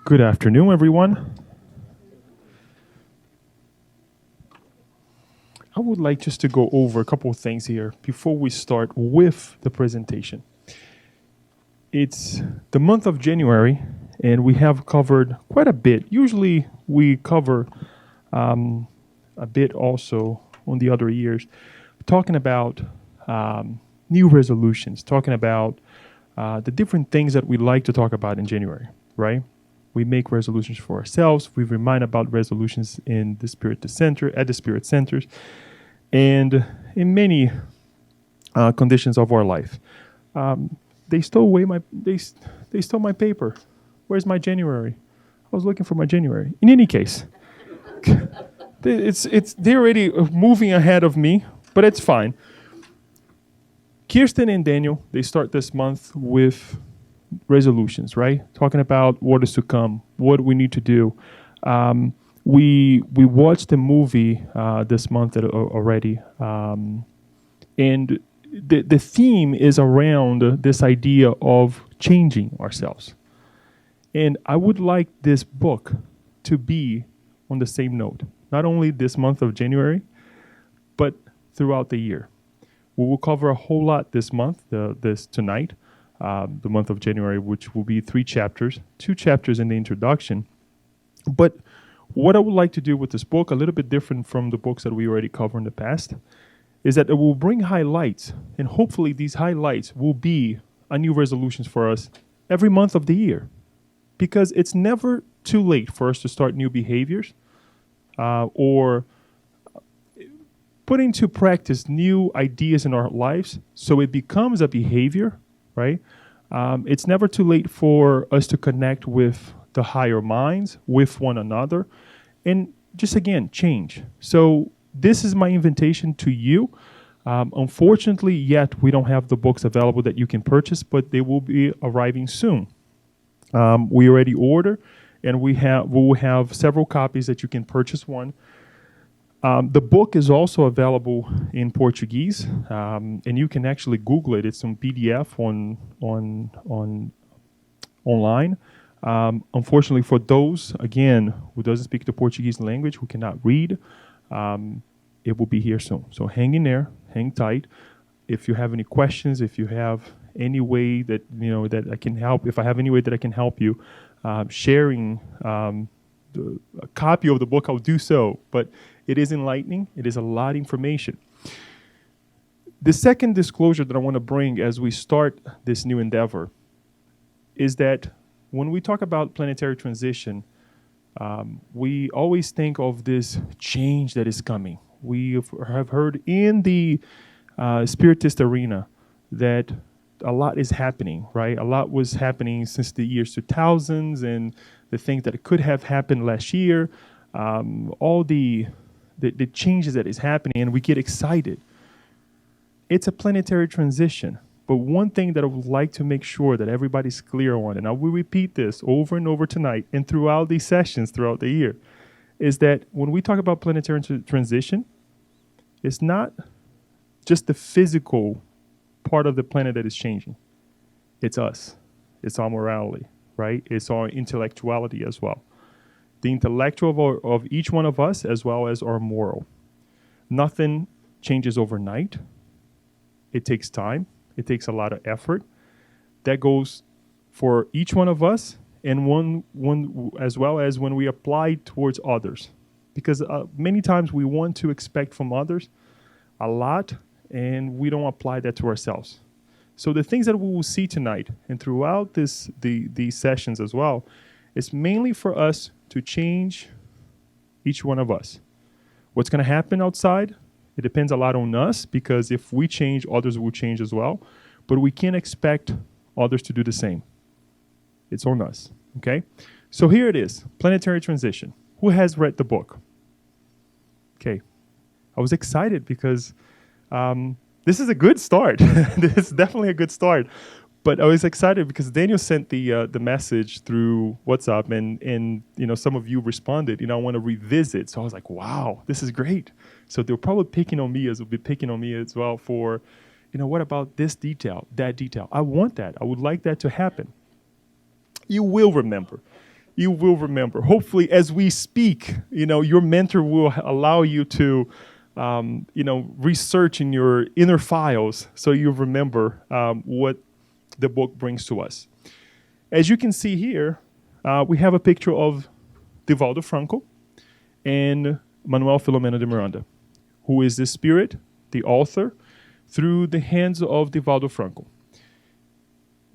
Good afternoon, everyone. I would like just to go over a couple of things here before we start with the presentation. It's the month of January, and we have covered quite a bit. Usually we cover a bit also on the other years, talking about new resolutions, talking about the different things that we like to talk about in January, right? We make resolutions for ourselves. We remind about resolutions in the Spirit Center, at the Spirit Centers, and in many conditions of our life. They stole away they stole my paper. Where's my January? I was looking for my January. In any case, they're already moving ahead of me, but it's fine. Kirsten and Daniel, they start this month with resolutions, right? Talking about what is to come, what we need to do. We watched a movie this month already, and the theme is around this idea of changing ourselves. And I would like this book to be on the same note, not only this month of January, but throughout the year. We will cover a whole lot this month, tonight, the month of January, which will be 3 chapters, 2 chapters in the introduction. But what I would like to do with this book, a little bit different from the books that we already covered in the past, is that it will bring highlights, and hopefully these highlights will be a new resolutions for us every month of the year. Because it's never too late for us to start new behaviors or put into practice new ideas in our lives so it becomes a behavior, right? It's never too late for us to connect with the higher minds, with one another, and just again, change. So this is my invitation to you. Unfortunately, yet we don't have the books available that you can purchase, but they will be arriving soon. We already order, and we will have several copies that you can purchase one. The book is also available in Portuguese, and you can actually Google it. It's on PDF online. Unfortunately, for those, again, who doesn't speak the Portuguese language, who cannot read, it will be here soon. So hang in there, hang tight. If you have any questions, if you have any way that that I can help, if I have any way that I can help you, sharing a copy of the book, I'll do so. But it is enlightening. It is a lot of information. The second disclosure that I want to bring as we start this new endeavor is that when we talk about planetary transition, we always think of this change that is coming. We have heard in the Spiritist arena that a lot is happening, right? A lot was happening since the years 2000s, and the things that could have happened last year, all the changes that is happening, and we get excited. It's a planetary transition. But one thing that I would like to make sure that everybody's clear on, and I will repeat this over and over tonight and throughout these sessions throughout the year, is that when we talk about planetary transition, it's not just the physical part of the planet that is changing. It's us. It's our morality, right? It's our intellectuality as well. The intellectual of each one of us as well as our moral. Nothing changes overnight. It takes time. It takes a lot of effort. That goes for each one of us, and one as well as when we apply towards others. Because many times we want to expect from others a lot, and we don't apply that to ourselves. So the things that we will see tonight and throughout these sessions as well, is mainly for us to change each one of us. What's going to happen outside? It depends a lot on us, because if we change, others will change as well. But we can't expect others to do the same. It's on us, okay? So here it is, Planetary Transition. Who has read the book? Okay. I was excited because this is a good start. This is definitely a good start. But I was excited because Daniel sent the message through WhatsApp, and some of you responded. I want to revisit. So I was like, wow, this is great. So they're probably picking on me as well for, what about this detail, that detail? I want that. I would like that to happen. You will remember. you will remember. Hopefully, as we speak, your mentor will allow you to, research in your inner files so you remember what the book brings to us. As you can see here, we have a picture of Divaldo Franco and Manuel Philomeno de Miranda, who is the spirit, the author, through the hands of Divaldo Franco.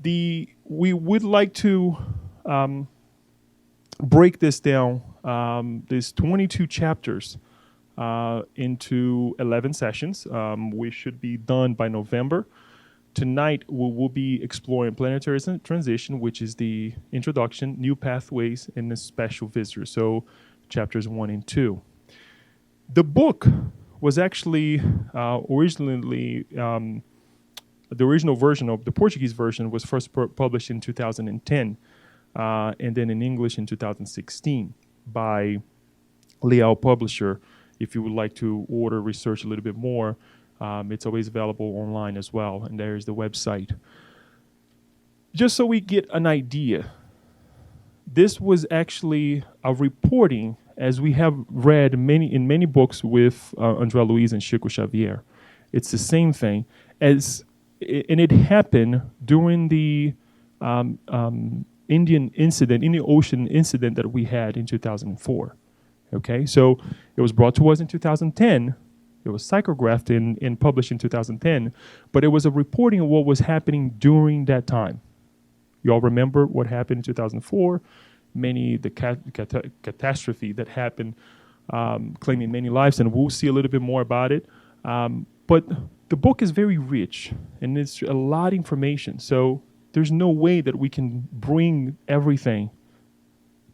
We would like to break this down, these 22 chapters, into 11 sessions. We should be done by November. Tonight, we will be exploring Planetary Transition, which is the introduction, new pathways, and the special visitors. So chapters 1 and 2. The book was actually originally, the original version of the Portuguese version was first published in 2010, and then in English in 2016 by Leal Publisher. If you would like to order, research a little bit more, it's always available online as well, and there's the website. Just so we get an idea, this was actually a reporting, as we have read in many books with André Luiz and Chico Xavier. It's the same thing, and it happened during the Indian Ocean incident that we had in 2004. Okay, so it was brought to us in 2010. It was psychographed and published in 2010, but it was a reporting of what was happening during that time. You all remember what happened in 2004? The catastrophe that happened, claiming many lives, and we'll see a little bit more about it. But the book is very rich, and it's a lot of information. So there's no way that we can bring everything,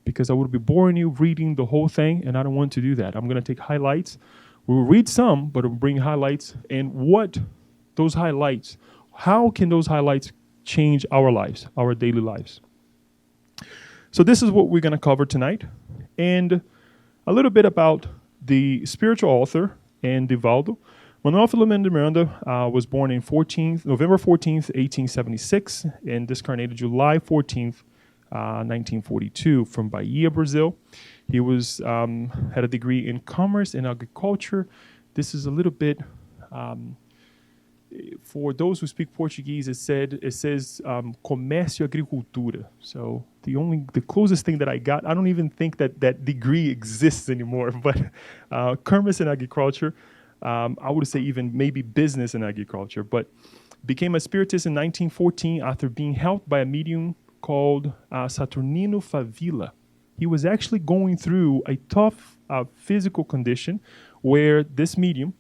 because I would be boring you reading the whole thing, and I don't want to do that. I'm going to take highlights. We'll read some, but we'll bring highlights. And how can those highlights change our lives, our daily lives? So this is what we're going to cover tonight. And a little bit about the spiritual author and Divaldo. Manuel Philomeno de Miranda was born in November 14th, 1876, and discarnated July 14th, 1942, from Bahia, Brazil. He had a degree in commerce and agriculture. This is a little bit, for those who speak Portuguese, it says comércio e agricultura. So the closest thing that I got, I don't even think that degree exists anymore, but commerce and agriculture, I would say even maybe business and agriculture, but became a spiritist in 1914 after being helped by a medium called Saturnino Favila. He was actually going through a tough physical condition where this medium,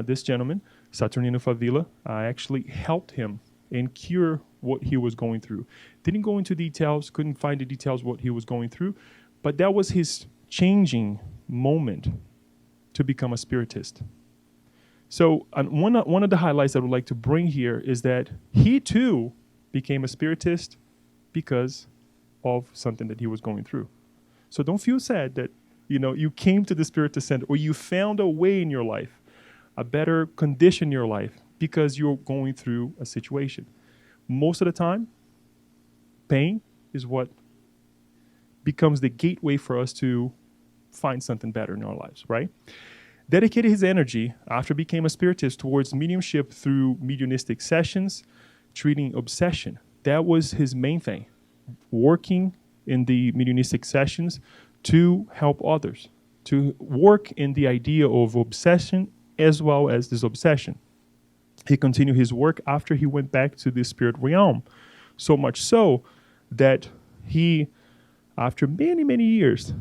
this gentleman, Saturnino Favila, actually helped him and cure what he was going through. Didn't go into details, couldn't find the details what he was going through, but that was his changing moment to become a spiritist. So one of the highlights I would like to bring here is that he too became a spiritist because of something that he was going through. So don't feel sad that you came to the Spiritist Center, or you found a way in your life, a better condition in your life, because you're going through a situation. Most of the time, pain is what becomes the gateway for us to find something better in our lives, right? Dedicated his energy after became a spiritist towards mediumship through mediumistic sessions, treating obsession. That was his main thing, working in the mediumistic sessions to help others, to work in the idea of obsession as well as disobsession. He continued his work after he went back to the spirit realm, so much so that he, after many, many years,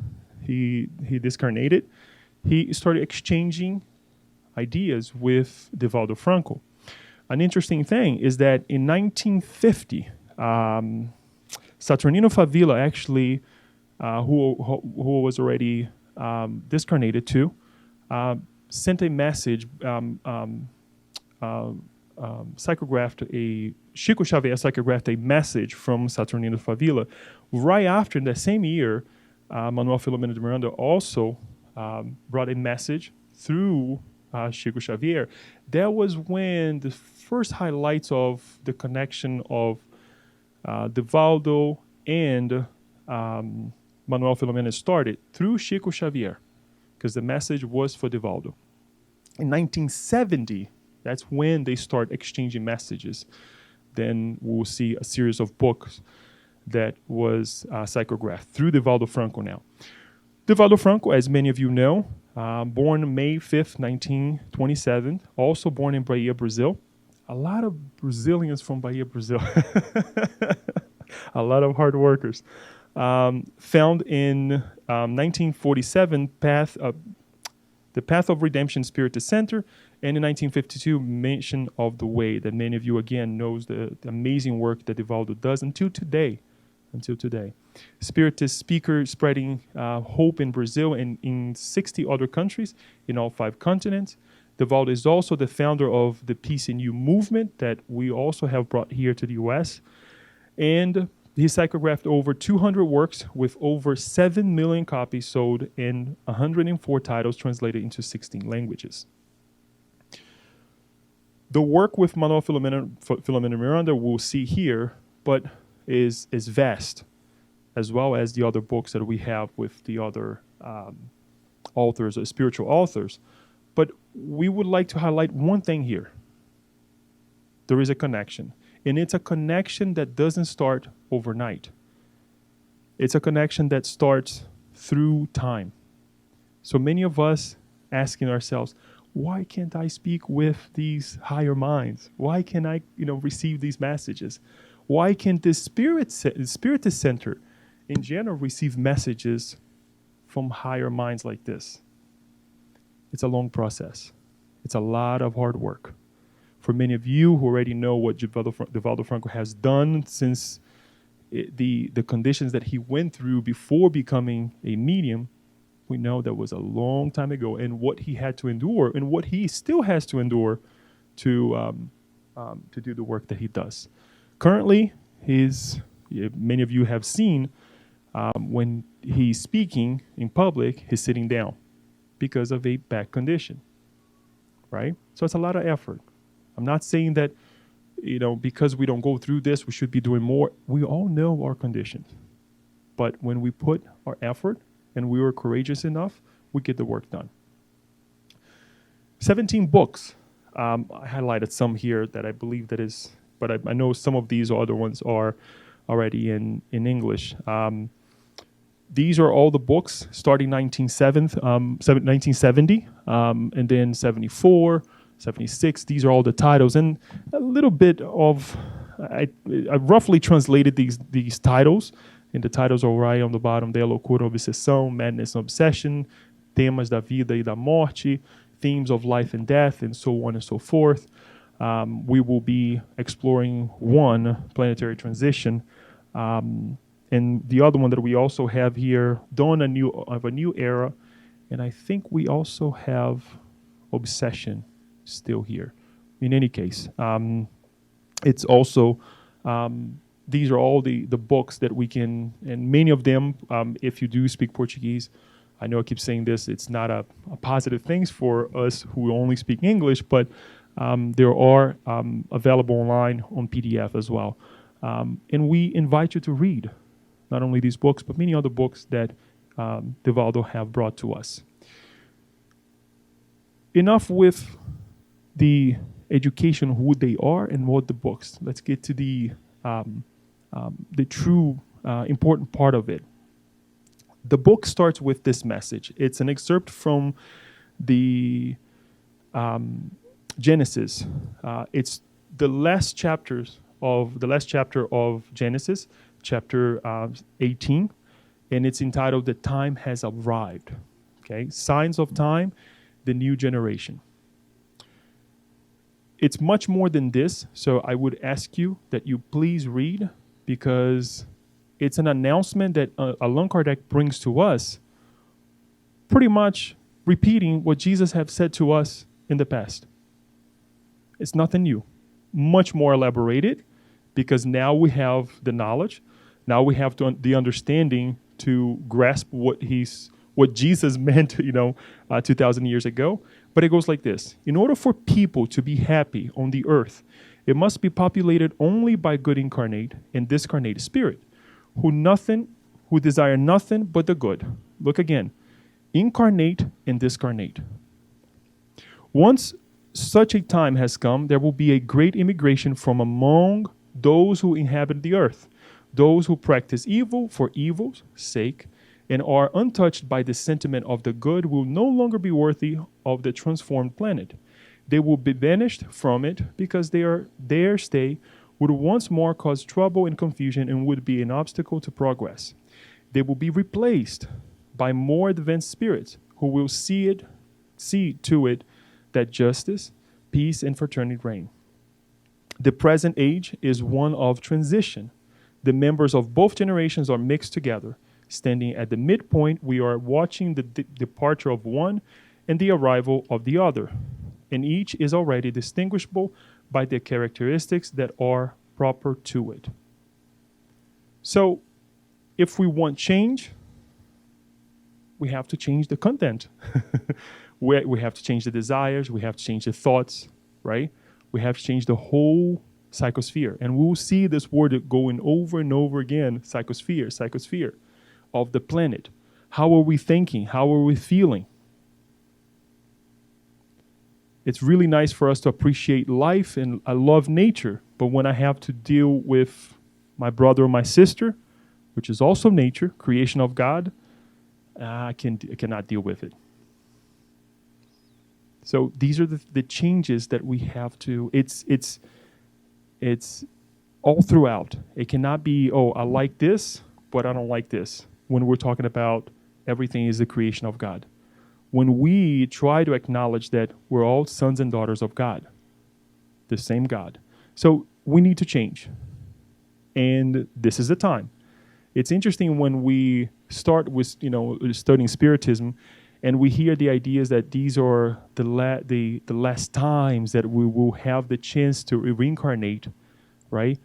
he discarnated. He started exchanging ideas with Divaldo Franco. An interesting thing is that in 1950, Saturnino Favila actually, who was already discarnated too, sent a message, Chico Xavier psychographed a message from Saturnino Favila. Right after, in that same year, Manuel Philomeno de Miranda also brought a message through Chico Xavier. That was when the first highlights of the connection of Divaldo and Manuel Philomeno started through Chico Xavier, because the message was for Divaldo. In 1970, that's when they start exchanging messages. Then we'll see a series of books that was psychographed through Divaldo Franco now. Divaldo Franco, as many of you know, born May 5th, 1927, also born in Bahia, Brazil. A lot of Brazilians from Bahia, Brazil. A lot of hard workers. Found in 1947, the Path of Redemption Spiritist Center, and in 1952, Mission of the Way, that many of you, again, knows the amazing work that Divaldo does until today. Spiritist speaker spreading hope in Brazil and in 60 other countries in all 5 continents. Divaldo is also the founder of the Peace in You movement that we also have brought here to the U.S. And he psychographed over 200 works with over 7 million copies sold and 104 titles translated into 16 languages. The work with Manuel Philomeno de Miranda we'll see here, but is vast, as well as the other books that we have with the other authors, spiritual authors. But we would like to highlight one thing here. There is a connection. And it's a connection that doesn't start overnight. It's a connection that starts through time. So many of us asking ourselves, why can't I speak with these higher minds? Why can I, receive these messages? Why can't this Spiritist Center in general receive messages from higher minds like this? It's a long process. It's a lot of hard work. For many of you who already know what Divaldo Franco has done since the conditions that he went through before becoming a medium, we know that was a long time ago, and what he had to endure and what he still has to endure to do the work that he does. Currently, many of you have seen when he's speaking in public, he's sitting down because of a back condition, right? So it's a lot of effort. I'm not saying that, because we don't go through this, we should be doing more. We all know our conditions. But when we put our effort and we were courageous enough, we get the work done. 17 books. I highlighted some here that I believe that is, but I know some of these other ones are already in English. These are all the books starting 1970, and then 74, 76. These are all the titles, and a little bit of I roughly translated these titles, and the titles are right on the bottom there: Loucura, Obsessão, Madness and Obsession, Temas da Vida e da Morte, Themes of Life and Death, and so on and so forth. We will be exploring one, Planetary Transition, and the other one that we also have here, Dawn of a New Era, and I think we also have Obsession still here. In any case, it's also, these are all the books that we can, and many of them, if you do speak Portuguese, I know I keep saying this, it's not a positive thing for us who only speak English, but there are available online on PDF as well. And we invite you to read not only these books, but many other books that Divaldo have brought to us. Enough with the education, who they are, and what the books. Let's get to the true important part of it. The book starts with this message. It's an excerpt from the Genesis. It's the last chapter of Genesis, chapter 18, and it's entitled "The Time Has Arrived." Okay, Signs of Time, the New Generation. It's much more than this, so I would ask you that you please read, because it's an announcement that Allan Kardec brings to us, pretty much repeating what Jesus have said to us in the past. It's nothing new, much more elaborated, because now we have the knowledge, now we have the understanding to grasp what Jesus meant, 2,000 years ago. But it goes like this: in order for people to be happy on the earth, it must be populated only by good incarnate and discarnate spirit, who who desire nothing but the good. Look again. Incarnate and discarnate. Once such a time has come, there will be a great immigration from among those who inhabit the earth. Those who practice evil for evil's sake and are untouched by the sentiment of the good will no longer be worthy of the transformed planet. They will be banished from it because their stay would once more cause trouble and confusion and would be an obstacle to progress. They will be replaced by more advanced spirits who will see to it that justice, peace, and fraternity reign. The present age is one of transition. The members of both generations are mixed together. Standing at the midpoint, we are watching the departure of one and the arrival of the other, and each is already distinguishable by the characteristics that are proper to it. So, if we want change, we have to change the content. we have to change the desires, we have to change the thoughts, right? We have to change the whole psychosphere. And we'll see this word going over and over again, psychosphere of the planet. How are we thinking? How are we feeling? It's really nice for us to appreciate life, and I love nature. But when I have to deal with my brother or my sister, which is also nature, creation of God, I cannot deal with it. So these are the changes that we have to. It's all throughout. It cannot be, oh, I like this, but I don't like this. When we're talking about everything is the creation of God. When we try to acknowledge that we're all sons and daughters of God, the same God. So we need to change. And this is the time. It's interesting when we start with, studying Spiritism, and we hear the ideas that these are the last times that we will have the chance to reincarnate, right?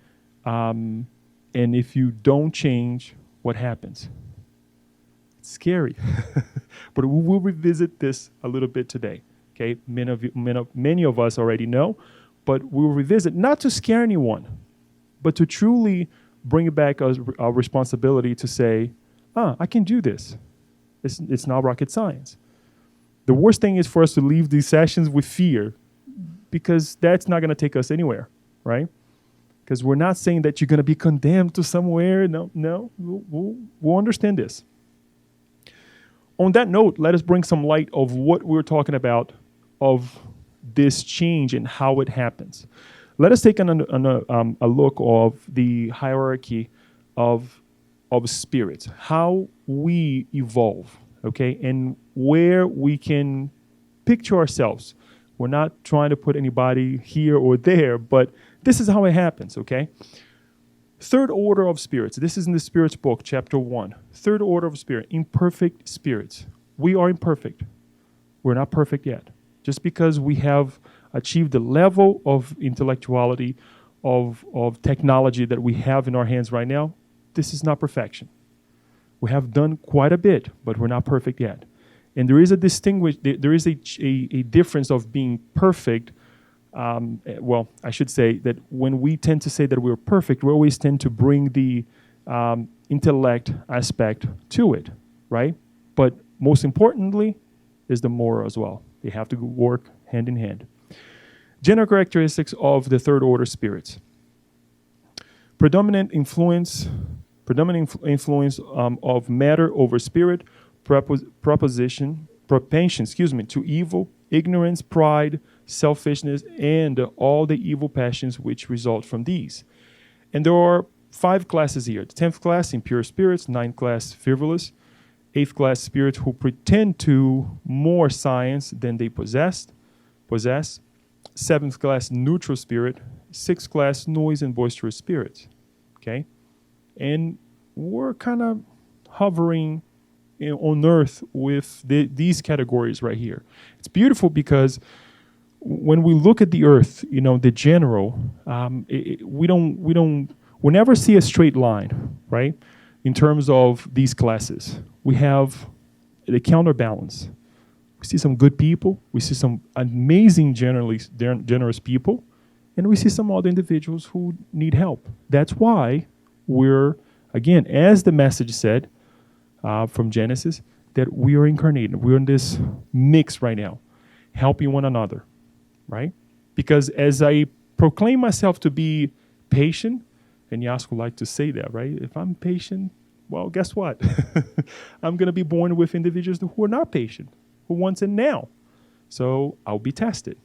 And if you don't change, what happens? It's scary. But we will revisit this a little bit today. Okay, many of us already know, but we will revisit not to scare anyone, but to truly bring back our responsibility to say, I can do this. It's not rocket science. The worst thing is for us to leave these sessions with fear, because that's not going to take us anywhere, right? Because we're not saying that you're going to be condemned to somewhere. No, we'll understand this. On that note, let us bring some light of what we're talking about of this change and how it happens. Let us take a look of the hierarchy of spirits, how we evolve, okay, and where we can picture ourselves. We're not trying to put anybody here or there, but this is how it happens, okay? Third order of spirits. This is in the Spirits book, chapter 1. Third order of spirit, imperfect spirits. We are imperfect. We're not perfect yet. Just because we have achieved the level of intellectuality, of technology that we have in our hands right now, this is not perfection. We have done quite a bit, but we're not perfect yet. And there is a difference of being perfect. Well, I should say that when we tend to say that we're perfect, we always tend to bring the intellect aspect to it, right? But most importantly is the moral as well. They have to work hand in hand. General characteristics of the third order spirits. Predominant influence of matter over spirit, propension to evil, ignorance, pride, selfishness, and all the evil passions which result from these. And there are 5 classes here. The 10th class, impure spirits. 9th class, frivolous. 8th class, spirits who pretend to more science than they possess. 7th class, neutral spirit. 6th class, noise and boisterous spirits. Okay? And we're kind of hovering on Earth with these categories right here. It's beautiful because when we look at the Earth, the general, we never see a straight line, right? In terms of these classes, we have the counterbalance. We see some good people, we see some amazing, generous people, and we see some other individuals who need help. That's why we're, again, as the message said, from Genesis, that we are incarnated. We're in this mix right now, helping one another, right? Because as I proclaim myself to be patient, and Yas would like to say that, right? If I'm patient, well, guess what? I'm going to be born with individuals who are not patient, who want it now. So I'll be tested.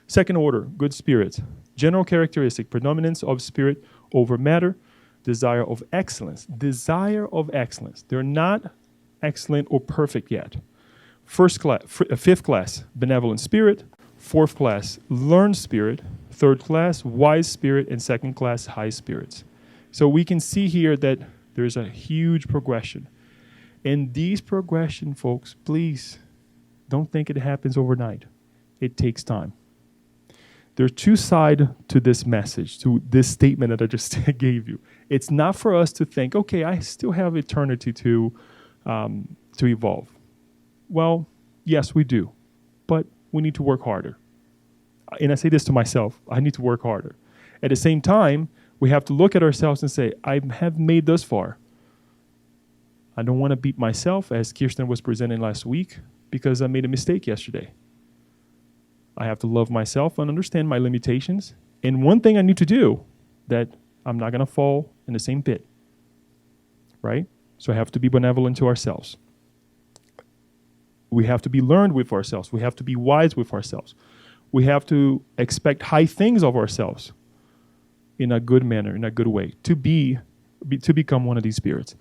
Second order, good spirits. General characteristic, predominance of spirit over matter, desire of excellence. Desire of excellence. They're not excellent or perfect yet. Fifth class, benevolent spirit. Fourth class, learned spirit. Third class, wise spirit. And second class, high spirits. So we can see here that there's a huge progression. And these progression, folks, please don't think it happens overnight. It takes time. There are two sides to this message, to this statement that I just gave you. It's not for us to think, okay, I still have eternity to evolve. Well, yes, we do, but we need to work harder. And I say this to myself, I need to work harder. At the same time, we have to look at ourselves and say, I have made thus far. I don't want to beat myself, as Kirsten was presenting last week, because I made a mistake yesterday. I have to love myself and understand my limitations. And one thing I need to do, that I'm not going to fall in the same pit, right? So I have to be benevolent to ourselves. We have to be learned with ourselves. We have to be wise with ourselves. We have to expect high things of ourselves in a good manner, in a good way, to become one of these spirits.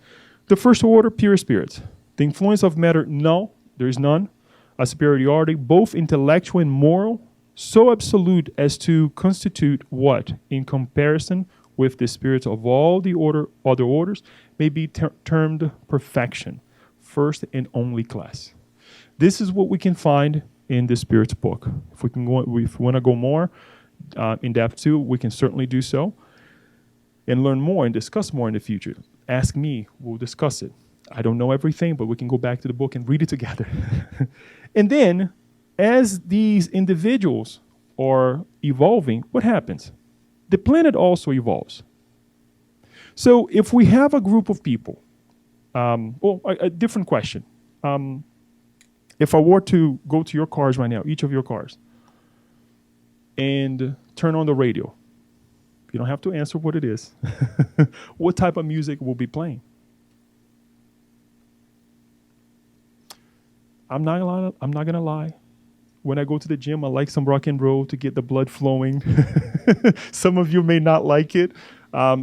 The first order, pure spirits. The influence of matter, no, there is none. A superiority, both intellectual and moral, so absolute as to constitute what, in comparison with the spirits of all the other orders, may be termed perfection, first and only class. This is what we can find in the Spirit's book. If we want to go more in depth too, we can certainly do so and learn more and discuss more in the future. Ask me, we'll discuss it. I don't know everything, but we can go back to the book and read it together. And then, as these individuals are evolving, what happens? The planet also evolves. So if we have a group of people, a different question. If I were to go to your cars right now, each of your cars, and turn on the radio, you don't have to answer what it is. What type of music will be playing? I'm not gonna lie. When I go to the gym, I like some rock and roll to get the blood flowing. Some of you may not like it.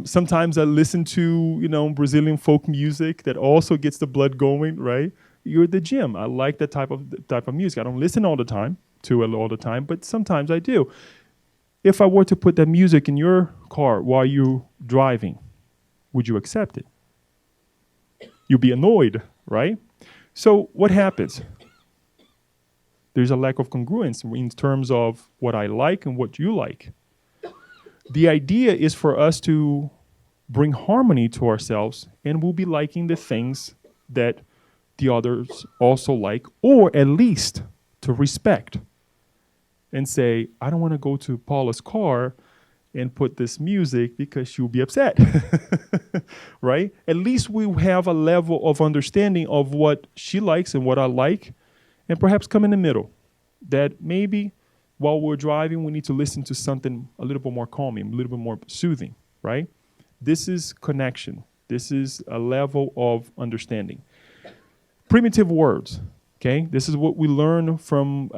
Sometimes I listen to Brazilian folk music that also gets the blood going. Right? You're at the gym. I like that type of music. I don't listen all the time to it all the time, but sometimes I do. If I were to put that music in your car while you're driving, would you accept it? You'd be annoyed, right? So what happens? There's a lack of congruence in terms of what I like and what you like. The idea is for us to bring harmony to ourselves, and we'll be liking the things that the others also like, or at least to respect and say, I don't want to go to Paula's car and put this music because she'll be upset, right? At least we have a level of understanding of what she likes and what I like, and perhaps come in the middle. That maybe while we're driving, we need to listen to something a little bit more calming, a little bit more soothing, right? This is connection. This is a level of understanding. Primitive words, okay? This is what we learn from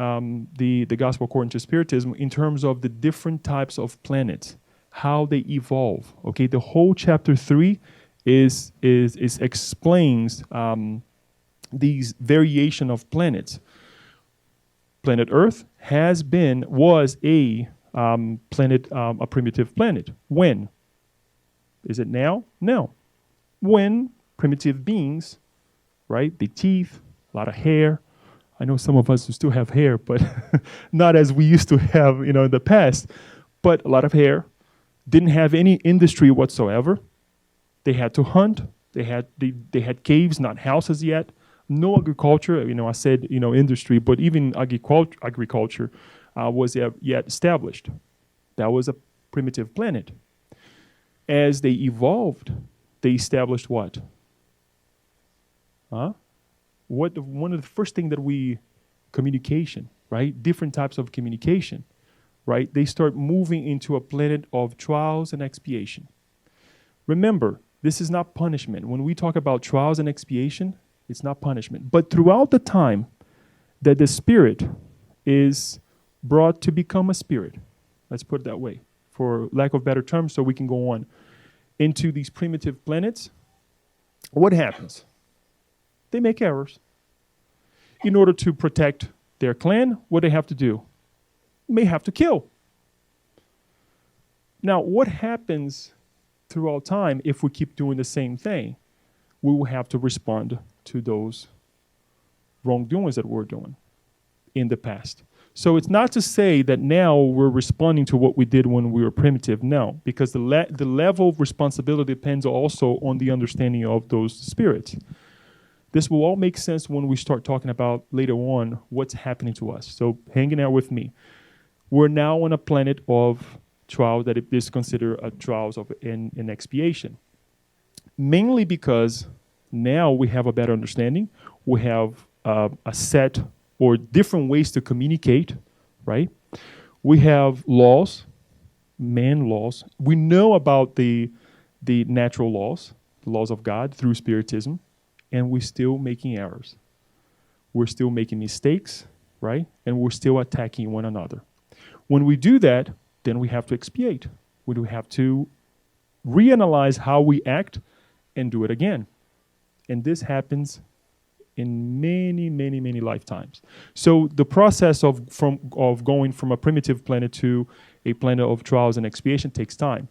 the Gospel according to Spiritism in terms of the different types of planets, how they evolve, okay? The whole chapter 3 explains these variation of planets. Planet Earth was a planet, a primitive planet. When? Is it now? No. When primitive beings, right? Big teeth, a lot of hair. I know some of us who still have hair, but not as we used to have, in the past. But a lot of hair. Didn't have any industry whatsoever. They had to hunt. They had caves, not houses yet. No agriculture. I said industry, but even agriculture was yet established. That was a primitive planet. As they evolved, they established what? Huh? One of the first thing that communication, right? Different types of communication, right? They start moving into a planet of trials and expiation. Remember, this is not punishment. When we talk about trials and expiation, it's not punishment. But throughout the time that the spirit is brought to become a spirit, let's put it that way, for lack of better terms, so we can go on, into these primitive planets, what happens? They make errors. In order to protect their clan, what they have to do? May have to kill. Now, what happens throughout time if we keep doing the same thing? We will have to respond to those wrongdoings that we're doing in the past. So it's not to say that now we're responding to what we did when we were primitive. No, because the level of responsibility depends also on the understanding of those spirits. This will all make sense when we start talking about later on what's happening to us. So hanging out with me. We're now on a planet of trial that is considered a trials of in expiation. Mainly because now we have a better understanding. We have a set or different ways to communicate, right? We have laws, man laws. We know about the natural laws, the laws of God through Spiritism, and we're still making errors. We're still making mistakes, right? And we're still attacking one another. When we do that, then we have to expiate. We do have to reanalyze how we act and do it again. And this happens in many, many, many lifetimes. So the process of going from a primitive planet to a planet of trials and expiation takes time,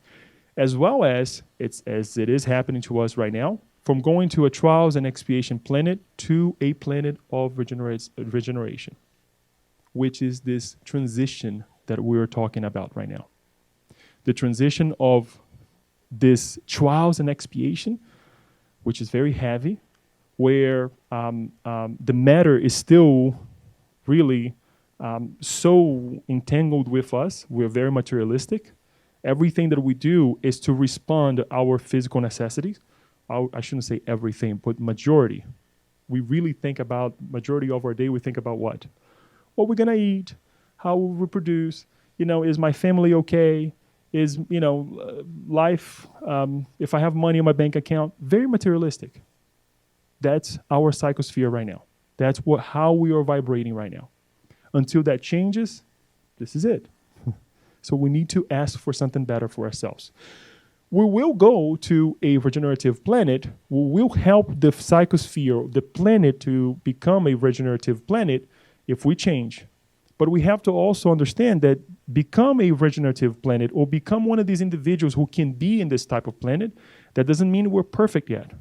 as well as it is happening to us right now, from going to a trials and expiation planet to a planet of regeneration, which is this transition that we're talking about right now. The transition of this trials and expiation, which is very heavy, where the matter is still really so entangled with us. We're very materialistic. Everything that we do is to respond to our physical necessities. I shouldn't say everything, but majority. We really think about, majority of our day, we think about what? What we're gonna eat, how we'll reproduce, is my family okay? Is, life, if I have money in my bank account, very materialistic. That's our psychosphere right now. That's how we are vibrating right now. Until that changes, this is it. So we need to ask for something better for ourselves. We will go to a regenerative planet. We will help the psychosphere, the planet, to become a regenerative planet if we change. But we have to also understand that become a regenerative planet or become one of these individuals who can be in this type of planet, that doesn't mean we're perfect yet.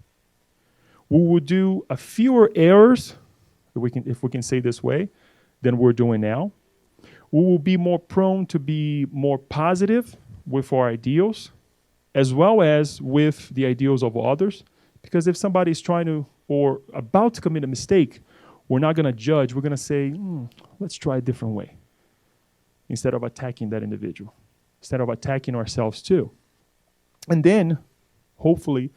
We will do a fewer errors, if we can say this way, than we're doing now. We will be more prone to be more positive with our ideals, as well as with the ideals of others. Because if somebody is trying to or about to commit a mistake, we're not going to judge. We're going to say, let's try a different way, instead of attacking that individual, instead of attacking ourselves too. And then, hopefully,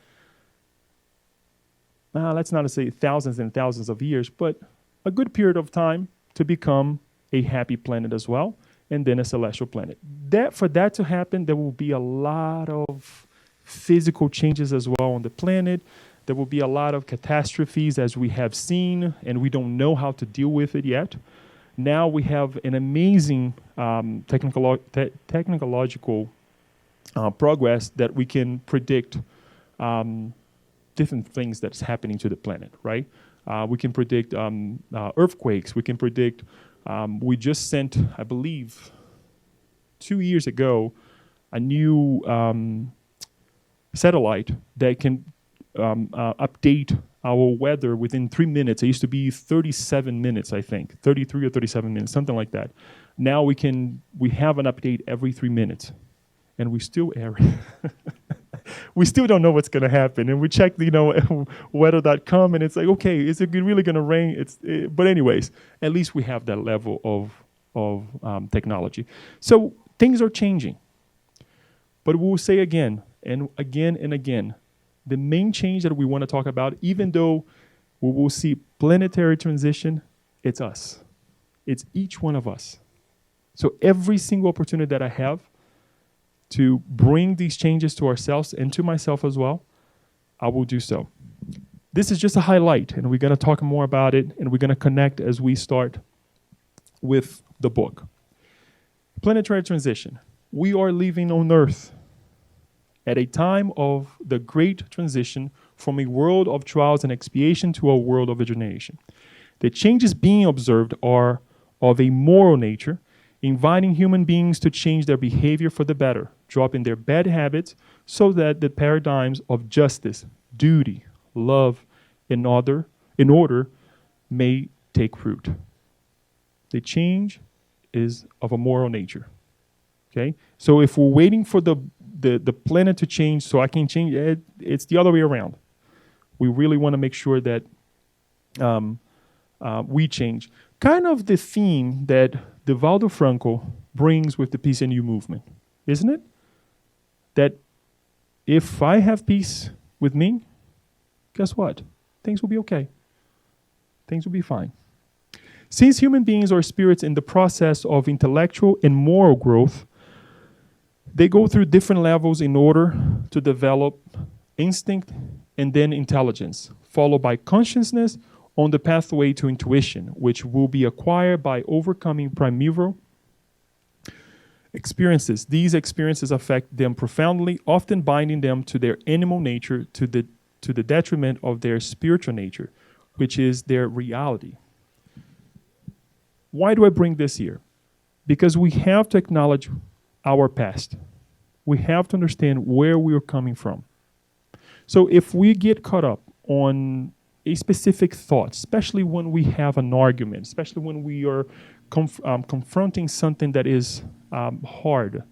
let's not say thousands and thousands of years, but a good period of time to become a happy planet as well, and then a celestial planet. For that to happen, there will be a lot of physical changes as well on the planet. There will be a lot of catastrophes, as we have seen, and we don't know how to deal with it yet. Now we have an amazing technological progress that we can predict different things that's happening to the planet, right? We can predict earthquakes. We can predict, we just sent, I believe, 2 years ago, a new satellite that can update our weather within 3 minutes. It used to be 37 minutes, I think, 33 or 37 minutes, something like that. Now we have an update every 3 minutes, and we still err. We still don't know what's going to happen, and we check, weather.com, and it's like, okay, is it really going to rain? But anyways, at least we have that level of technology. So things are changing, but we'll say again and again and again, the main change that we want to talk about, even though We will see planetary transition. It's us. It's each one of us. So every single opportunity that I have to bring these changes to ourselves and to myself as well, I will do so. This is just a highlight, and we're going to talk more about it, and we're going to connect as we start with the book. Planetary transition. We are living on Earth at a time of the great transition from a world of trials and expiation to a world of regeneration. The changes being observed are of a moral nature, inviting human beings to change their behavior for the better, dropping their bad habits so that the paradigms of justice, duty, love, and order may take root. The change is of a moral nature. Okay? So if we're waiting for the planet to change so I can change it, it's the other way around. We really want to make sure that we change. Kind of the theme that Divaldo Franco brings with the Peace and You movement, isn't it? That if I have peace with me, guess what? Things will be okay. Things will be fine. Since human beings are spirits in the process of intellectual and moral growth, they go through different levels in order to develop instinct and then intelligence, followed by consciousness on the pathway to intuition, which will be acquired by overcoming primeval experiences. These experiences affect them profoundly, often binding them to their animal nature to the detriment of their spiritual nature, which is their reality. Why do I bring this here? Because we have to acknowledge our past. We have to understand where we are coming from. So if we get caught up on a specific thought, especially when we have an argument, especially when we are confronting something that is hard,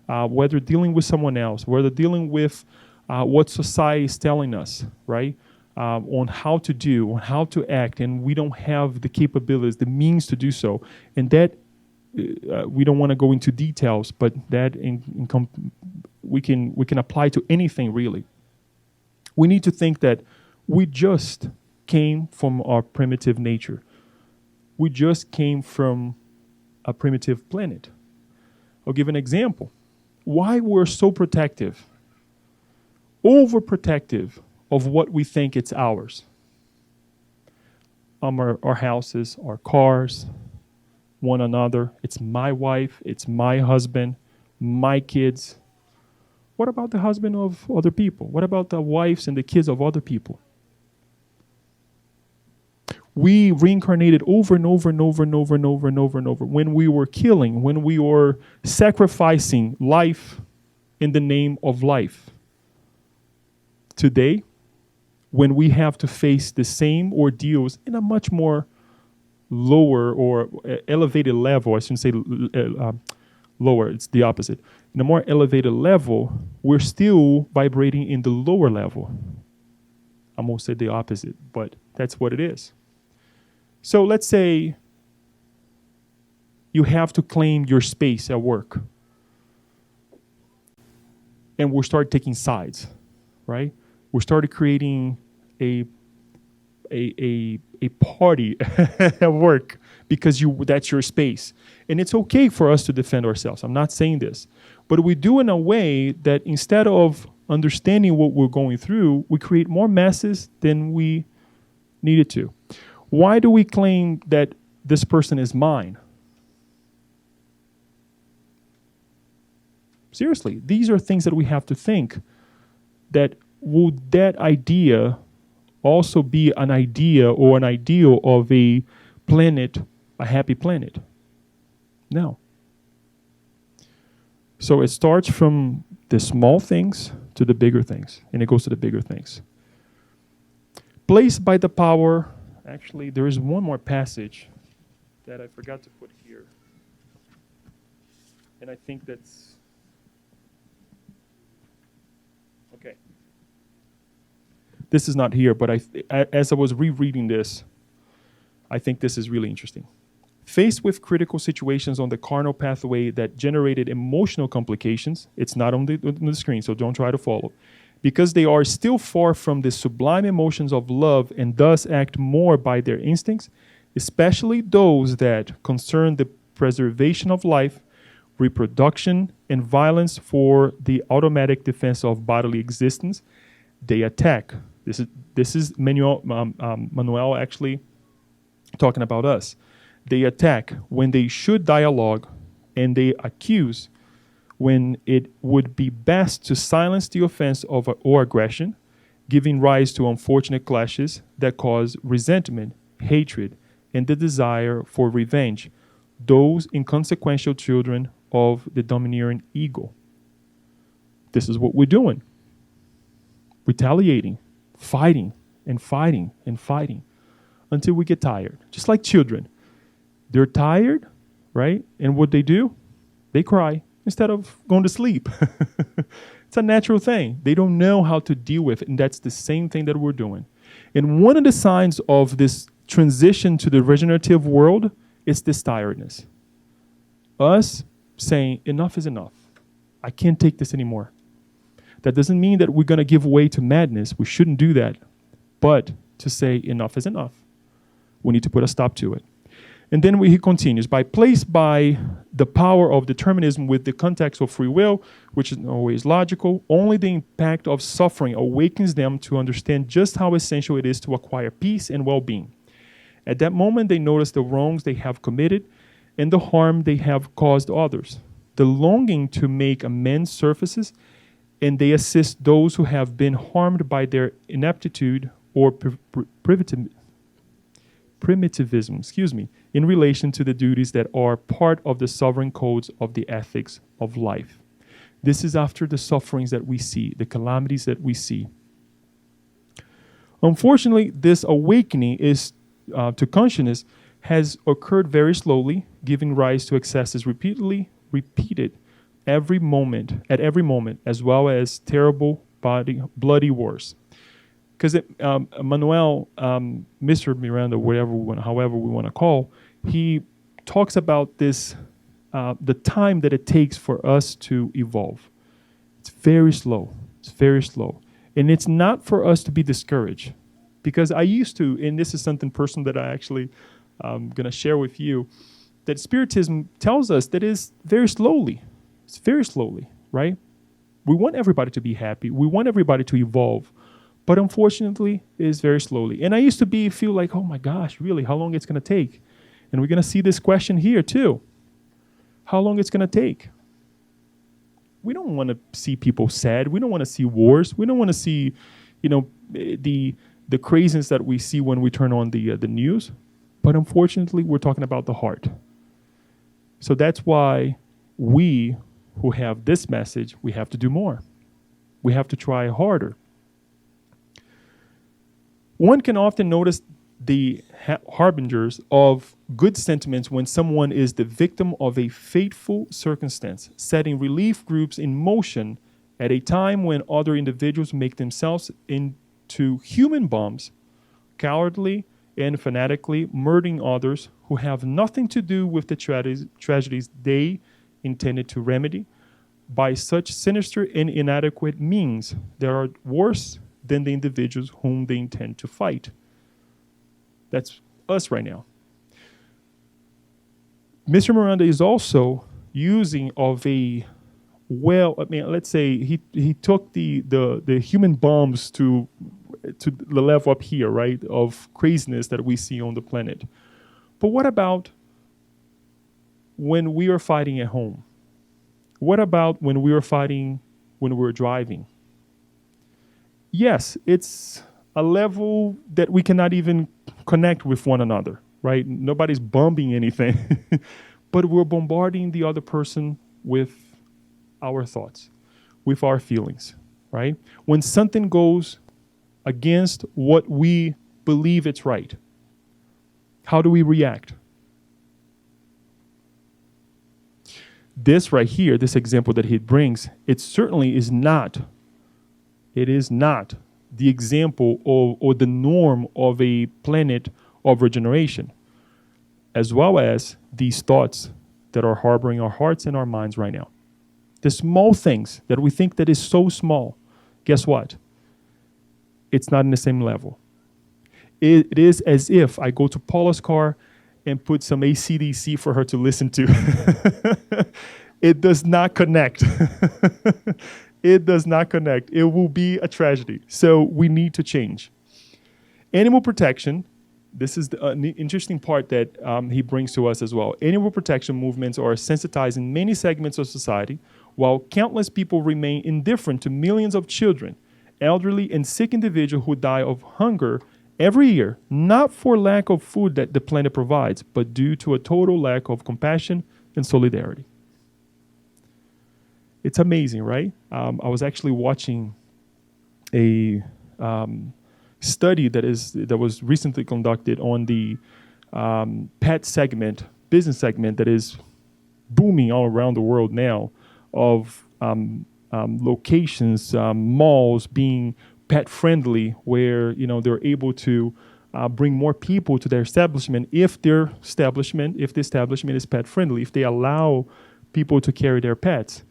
whether dealing with someone else, whether dealing with what society is telling us, right? On how to do, on how to act, and we don't have the capabilities, the means to do so. And that, we don't want to go into details, but that we can apply to anything really. We need to think that we just came from our primitive nature. We just came from a primitive planet. I'll give an example. Why we're so protective, overprotective of what we think it's ours. Our houses, our cars, one another. It's my wife, it's my husband, my kids. What about the husband of other people? What about the wives and the kids of other people? We reincarnated over and over and over and over and over and over and over. When we were killing, when we were sacrificing life in the name of life. Today, when we have to face the same ordeals in a much more lower or elevated level, I shouldn't say lower, it's the opposite. In a more elevated level, we're still vibrating in the lower level. I almost said the opposite, but that's what it is. So let's say you have to claim your space at work. And we'll start taking sides, right? We started creating a party at work because that's your space. And it's okay for us to defend ourselves. I'm not saying this. But we do in a way that instead of understanding what we're going through, we create more messes than we needed to. Why do we claim that this person is mine? Seriously, these are things that we have to think. That would that idea also be an idea or an ideal of a planet, a happy planet? No. So it starts from the small things to the bigger things, and it goes to the bigger things. Placed by the power, actually, there is one more passage that I forgot to put here. And I think that's, okay. This is not here, but as I was rereading this, I think this is really interesting. Faced with critical situations on the carnal pathway that generated emotional complications, it's not on the screen, so don't try to follow, because they are still far from the sublime emotions of love and thus act more by their instincts, especially those that concern the preservation of life, reproduction, and violence for the automatic defense of bodily existence, they attack. This is Manuel actually talking about us. They attack when they should dialogue, and they accuse when it would be best to silence the offense of or aggression, giving rise to unfortunate clashes that cause resentment, hatred, and the desire for revenge, those inconsequential children of the domineering ego. This is what we're doing. Retaliating, fighting, and fighting, and fighting until we get tired. Just like children. They're tired, right? And what they do? They cry instead of going to sleep. It's a natural thing. They don't know how to deal with it, and that's the same thing that we're doing. And one of the signs of this transition to the regenerative world is this tiredness. Us saying, enough is enough. I can't take this anymore. That doesn't mean that we're going to give way to madness. We shouldn't do that. But to say enough is enough. We need to put a stop to it. And then he continues, placed by the power of determinism with the context of free will, which is always logical, only the impact of suffering awakens them to understand just how essential it is to acquire peace and well-being. At that moment, they notice the wrongs they have committed and the harm they have caused others. The longing to make amends surfaces, and they assist those who have been harmed by their ineptitude or primitivism, in relation to the duties that are part of the sovereign codes of the ethics of life. This is after the sufferings that we see, the calamities that we see. Unfortunately, this awakening to consciousness has occurred very slowly, giving rise to excesses repeated at every moment, as well as terrible bloody wars. Because Manuel, Mr. Miranda, however we want to call, he talks about this, the time that it takes for us to evolve. It's very slow. It's very slow. And it's not for us to be discouraged. Because I used to, and this is something personal that I actually going to share with you, that Spiritism tells us that it's very slowly. It's very slowly, right? We want everybody to be happy. We want everybody to evolve. But unfortunately, it is very slowly. And I used to feel like, oh my gosh, really, how long it's going to take? And we're going to see this question here too. How long it's going to take? We don't want to see people sad. We don't want to see wars. We don't want to see, the craziness that we see when we turn on the news. But unfortunately, we're talking about the heart. So that's why we who have this message, we have to do more. We have to try harder. One can often notice the harbingers of good sentiments when someone is the victim of a fateful circumstance, setting relief groups in motion at a time when other individuals make themselves into human bombs, cowardly and fanatically murdering others who have nothing to do with the tragedies they intended to remedy by such sinister and inadequate means that are worse than the individuals whom they intend to fight. That's us right now. Mr. Miranda is also using of a let's say he took the human bombs to the level up here, right, of craziness that we see on the planet. But what about when we are fighting at home? What about when we are fighting when we're driving? Yes, it's a level that we cannot even connect with one another, right? Nobody's bombing anything, but we're bombarding the other person with our thoughts, with our feelings, right? When something goes against what we believe it's right, how do we react? This right here, this example that he brings, it certainly is not the example or the norm of a planet of regeneration, as well as these thoughts that are harboring our hearts and our minds right now. The small things that we think that is so small Guess what? It's not in the same level. It is as if I go to Paula's car and put some AC/DC for her to listen to. It does not connect. It does not connect. It will be a tragedy. So we need to change. Animal protection. This is an interesting part that he brings to us as well. Animal protection movements are sensitizing many segments of society, while countless people remain indifferent to millions of children, elderly, and sick individuals who die of hunger every year, not for lack of food that the planet provides, but due to a total lack of compassion and solidarity. It's amazing, right? I was actually watching a study that was recently conducted on the pet segment, business segment that is booming all around the world now, of locations, malls being pet friendly, where they're able to bring more people to their establishment if the establishment is pet friendly, if they allow people to carry their pets.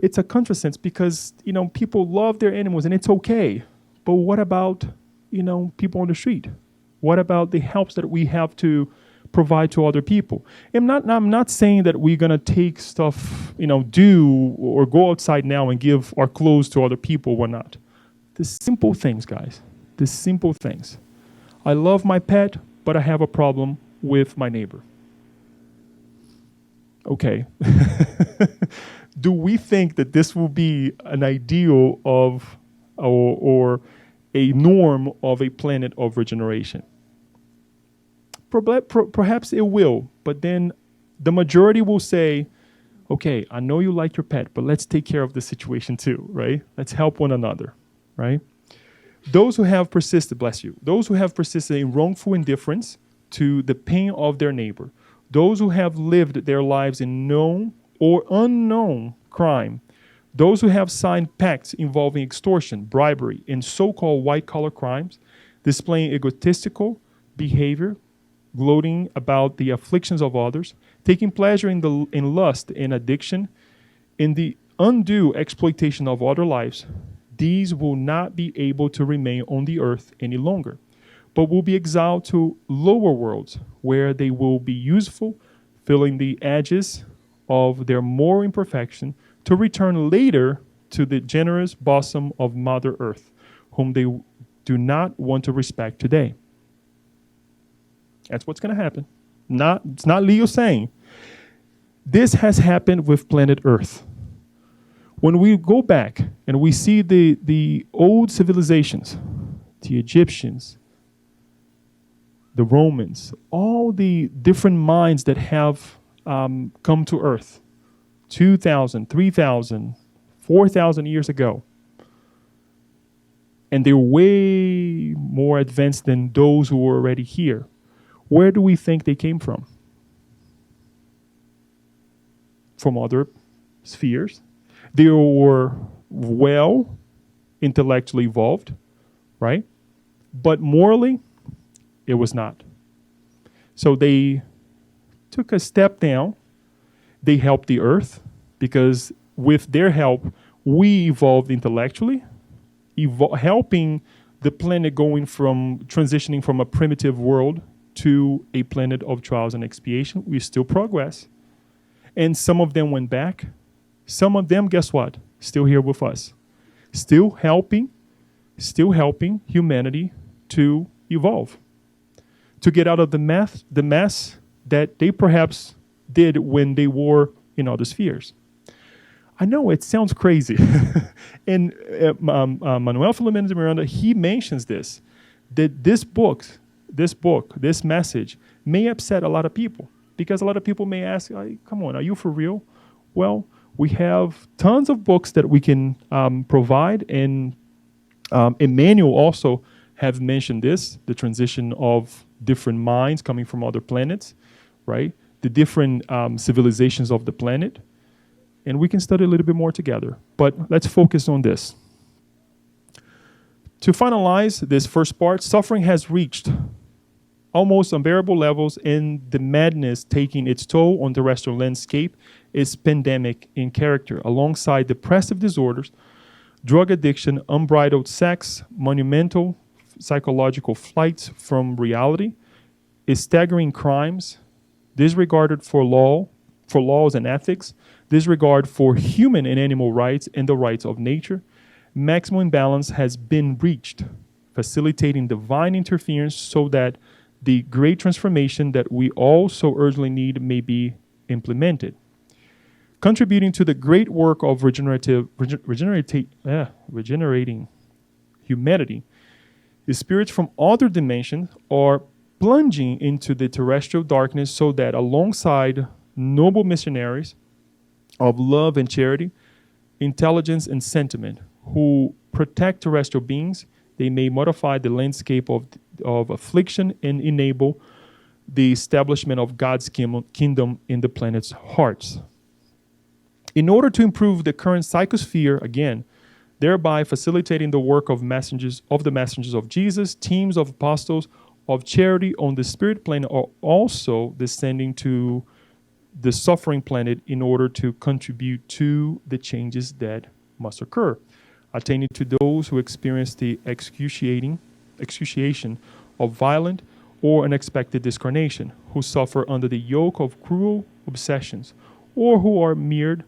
It's a contrasense because people love their animals and it's okay. But what about people on the street? What about the helps that we have to provide to other people? I'm not saying that we're gonna take stuff, do or go outside now and give our clothes to other people. We're not. The simple things, guys. The simple things. I love my pet, but I have a problem with my neighbor. Okay. Do we think that this will be an ideal of or a norm of a planet of regeneration? Perhaps it will, but then the majority will say, okay, I know you like your pet, but let's take care of the situation too, right? Let's help one another, right? Those who have persisted, bless you, those who have persisted in wrongful indifference to the pain of their neighbor, those who have lived their lives in known or unknown crime, those who have signed pacts involving extortion, bribery, and so-called white-collar crimes, displaying egotistical behavior, gloating about the afflictions of others, taking pleasure in lust and addiction, in the undue exploitation of other lives, these will not be able to remain on the earth any longer, but will be exiled to lower worlds where they will be useful, filling the edges of their moral imperfection, to return later to the generous bosom of Mother Earth, whom they do not want to respect today. That's what's going to happen. It's not Leo saying. This has happened with planet Earth. When we go back and we see the old civilizations, the Egyptians, the Romans, all the different minds that have come to Earth 2,000, 3,000, 4,000 years ago, and they're way more advanced than those who were already here. Where do we think they came from? From other spheres. They were well intellectually evolved, right? But morally, it was not. So they took a step down. They helped the earth because with their help, we evolved intellectually, helping the planet transitioning from a primitive world to a planet of trials and expiation. We still progress. And some of them went back. Some of them, guess what? Still here with us. Still helping humanity to evolve, to get out of the mess that they perhaps did when they were in other spheres. I know it sounds crazy. And Manuel Philomeno de Miranda, he mentions this, that this message may upset a lot of people, because a lot of people may ask, come on, are you for real? Well, we have tons of books that we can provide, and Emmanuel also have mentioned this, the transition of different minds coming from other planets, right? The different civilizations of the planet. And we can study a little bit more together. But let's focus on this. To finalize this first part, suffering has reached almost unbearable levels, and the madness taking its toll on the terrestrial landscape is pandemic in character, alongside depressive disorders, drug addiction, unbridled sex, monumental psychological flights from reality, staggering crimes, disregarded for laws and ethics, disregard for human and animal rights and the rights of nature. Maximum imbalance has been reached, facilitating divine interference so that the great transformation that we all so urgently need may be implemented. Contributing to the great work of regenerating humanity, the spirits from other dimensions are plunging into the terrestrial darkness so that alongside noble missionaries of love and charity, intelligence and sentiment, who protect terrestrial beings, they may modify the landscape of affliction and enable the establishment of God's kingdom in the planet's hearts. In order to improve the current psychosphere, again, thereby facilitating the work of the messengers of Jesus, teams of apostles of charity on the spirit plane are also descending to the suffering planet in order to contribute to the changes that must occur, attaining to those who experience the excruciation of violent or unexpected discarnation, who suffer under the yoke of cruel obsessions, or who are mired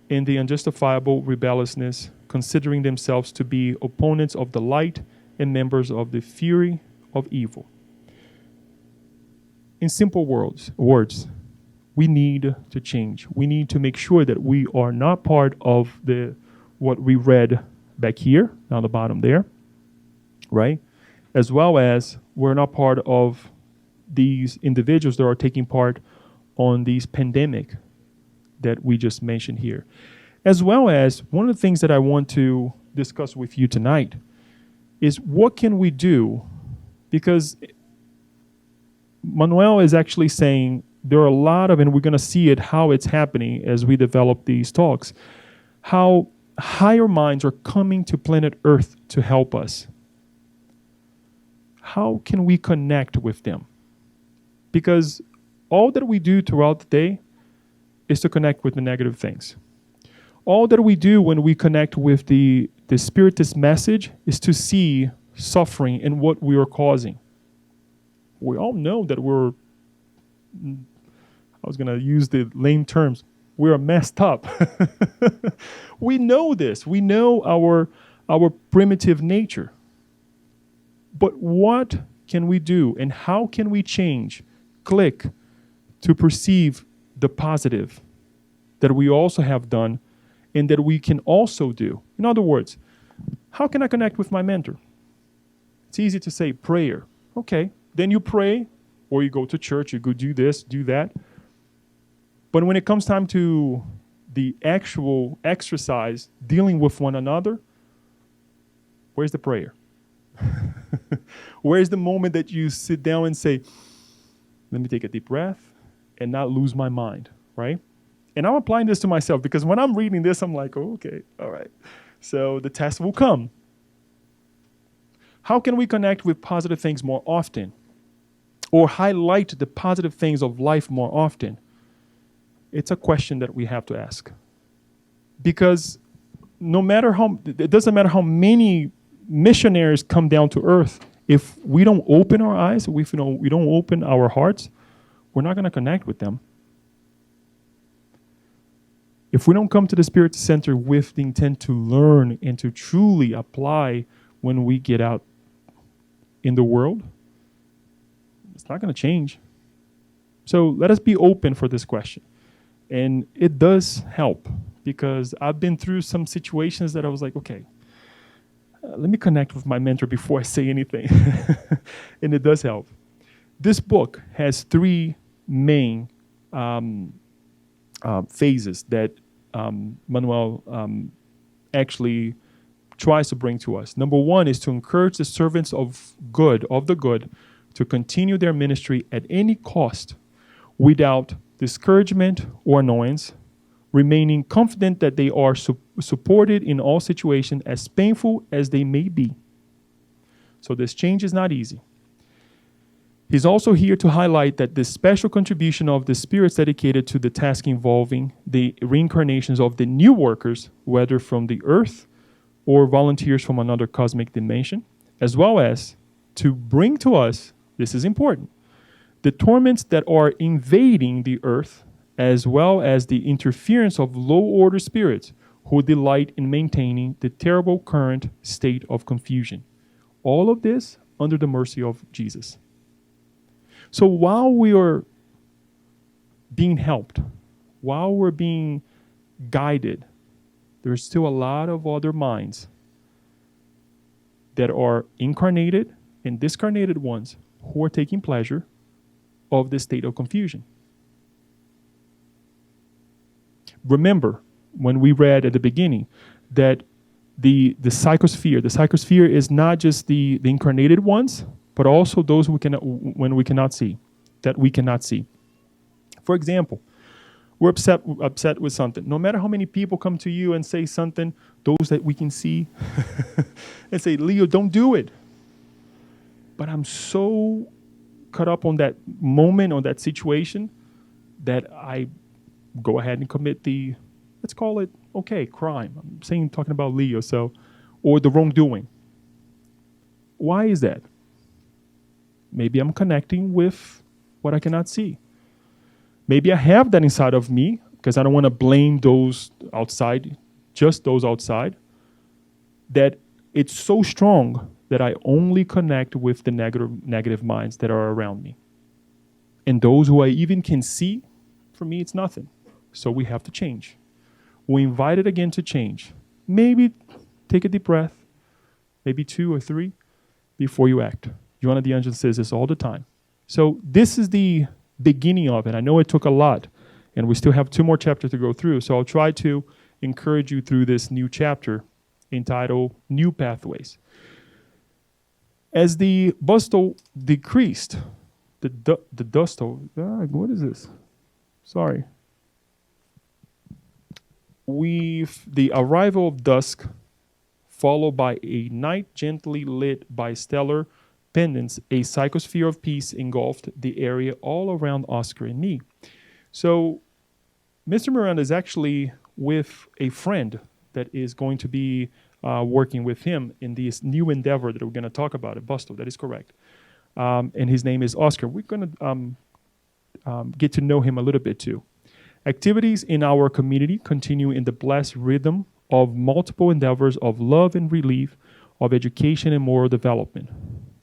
in the unjustifiable rebelliousness, considering themselves to be opponents of the light and members of the fury of evil. In simple words, we need to change. We need to make sure that we are not part of what we read back here, down the bottom there, right? As well as we're not part of these individuals that are taking part on these pandemic that we just mentioned here. As well as one of the things that I want to discuss with you tonight is what can we do? Because Manuel is actually saying there are a lot of, and we're going to see it, how it's happening as we develop these talks, how higher minds are coming to planet Earth to help us. How can we connect with them? Because all that we do throughout the day is to connect with the negative things. All that we do when we connect with the Spiritist message is to see suffering and what we are causing. We all know that I was going to use the lame terms, we're messed up. We know this. We know our primitive nature. But what can we do and how can we change, click, to perceive the positive that we also have done and that we can also do? In other words, how can I connect with my mentor? It's easy to say prayer. Okay, then you pray or you go to church, you go do this, do that. But when it comes time to the actual exercise, dealing with one another, where's the prayer? Where's the moment that you sit down and say, let me take a deep breath and not lose my mind, right? And I'm applying this to myself because when I'm reading this, I'm like, oh, okay, all right. So the test will come. How can we connect with positive things more often? Or highlight the positive things of life more often? It's a question that we have to ask. Because it doesn't matter how many missionaries come down to earth, if we don't open our eyes, if we don't open our hearts, we're not going to connect with them. If we don't come to the Spirit Center with the intent to learn and to truly apply when we get out in the world, it's not going to change. So let us be open for this question. And it does help because I've been through some situations that I was like, okay, let me connect with my mentor before I say anything. And it does help. This book has three main phases that Manuel actually tries to bring to us. Number one is to encourage the servants of the good, to continue their ministry at any cost without discouragement or annoyance, remaining confident that they are supported in all situations, as painful as they may be. So this change is not easy. He's also here to highlight that the special contribution of the spirits dedicated to the task involving the reincarnations of the new workers, whether from the earth or volunteers from another cosmic dimension, as well as to bring to us, this is important, the torments that are invading the earth, as well as the interference of low order spirits who delight in maintaining the terrible current state of confusion. All of this under the mercy of Jesus. So while we are being helped, while we're being guided, there's still a lot of other minds that are incarnated and discarnated ones who are taking pleasure of the state of confusion. Remember, when we read at the beginning that the psychosphere is not just the incarnated ones, but also those we cannot see. For example, we're upset with something. No matter how many people come to you and say something, those that we can see, and say, Leo, don't do it. But I'm so caught up on that moment, on that situation, that I go ahead and commit the, let's call it, crime. I'm talking about Leo, or the wrongdoing. Why is that? Maybe I'm connecting with what I cannot see. Maybe I have that inside of me because I don't want to blame those outside, just those outside, that it's so strong that I only connect with the negative minds that are around me. And those who I even can see, for me, it's nothing. So we have to change. We invite it again to change. Maybe take a deep breath, maybe 2 or 3 before you act. Joanna de Angelis says this all the time. So this is the beginning of it. I know it took a lot, and we still have 2 more chapters to go through. So I'll try to encourage you through this new chapter entitled New Pathways. As the bustle decreased, what is this? Sorry. With the arrival of dusk, followed by a night gently lit by stellar pendants, a psychosphere of peace engulfed the area all around Oscar and me. So Mr. Miranda is actually with a friend that is going to be working with him in this new endeavor that we're going to talk about at Busto. That is correct. And his name is Oscar. We're going to get to know him a little bit too. Activities in our community continue in the blessed rhythm of multiple endeavors of love and relief, of education and moral development.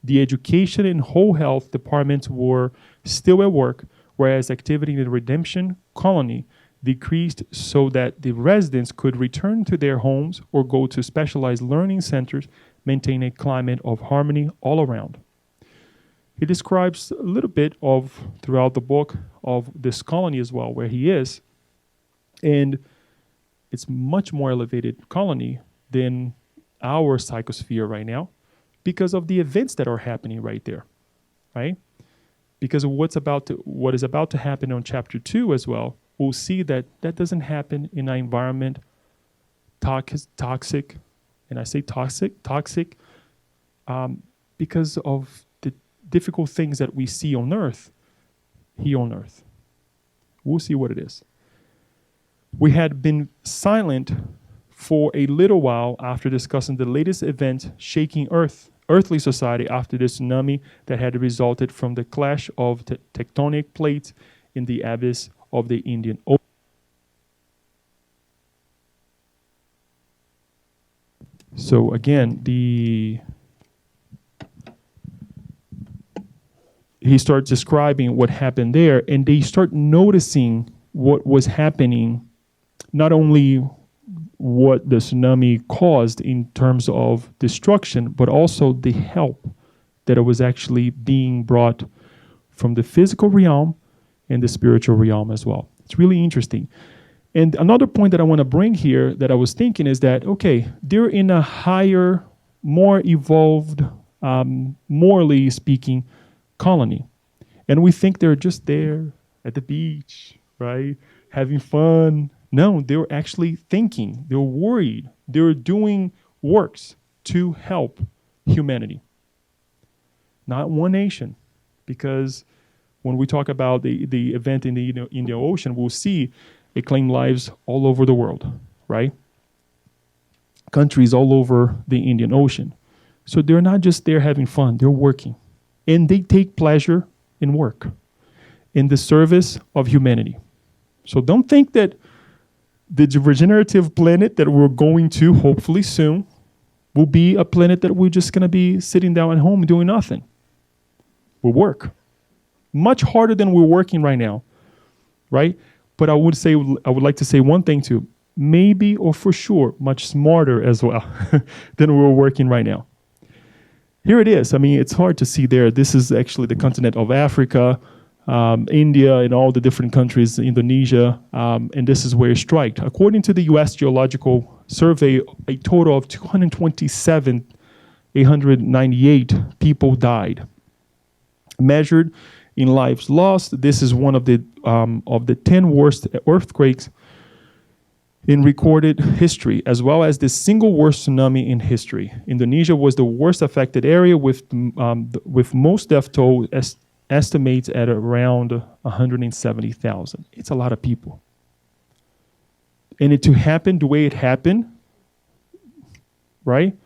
The education and whole health departments were still at work, whereas activity in the redemption colony decreased so that the residents could return to their homes or go to specialized learning centers, maintain a climate of harmony all around. He describes a little bit of, throughout the book, of this colony as well, where he is. And it's much more elevated colony than our psychosphere right now because of the events that are happening right there, right? Because of what is about to happen on chapter 2 as well. We'll see that that doesn't happen in an environment toxic, and I say toxic, because of the difficult things that we see on earth, here on earth. We'll see what it is. We had been silent for a little while after discussing the latest event shaking earthly society after the tsunami that had resulted from the clash of tectonic plates in the abyss of the Indian Ocean. So again, he starts describing what happened there, and they start noticing what was happening, not only what the tsunami caused in terms of destruction, but also the help that it was actually being brought from the physical realm and the spiritual realm as well. It's really interesting. And another point that I want to bring here that I was thinking is that, okay, they're in a higher, more evolved, morally speaking, colony. And we think they're just there at the beach, right? Having fun. No, they're actually thinking. They're worried. They're doing works to help humanity. Not one nation. Because when we talk about the event in the Indian Ocean, we'll see it claimed lives all over the world, right? countries all over the Indian Ocean. So they're not just there having fun, they're working. And they take pleasure in work, in the service of humanity. So don't think that the regenerative planet that we're going to, hopefully soon, will be a planet that we're just going to be sitting down at home and doing nothing. We'll work. Much harder than we're working right now, right? But I would like to say one thing too. Maybe, or for sure, much smarter as well than we're working right now. Here it is. I mean, it's hard to see there. This is actually the continent of Africa, India, and all the different countries, Indonesia, and this is where it struck. According to the U.S. Geological Survey, a total of 227,898 people died. Measured in lives lost, this is one of the 10 worst earthquakes in recorded history, as well as the single worst tsunami in history. Indonesia was the worst affected area with most death toll estimates at around 170,000. It's a lot of people. And it to happen the way it happened, right?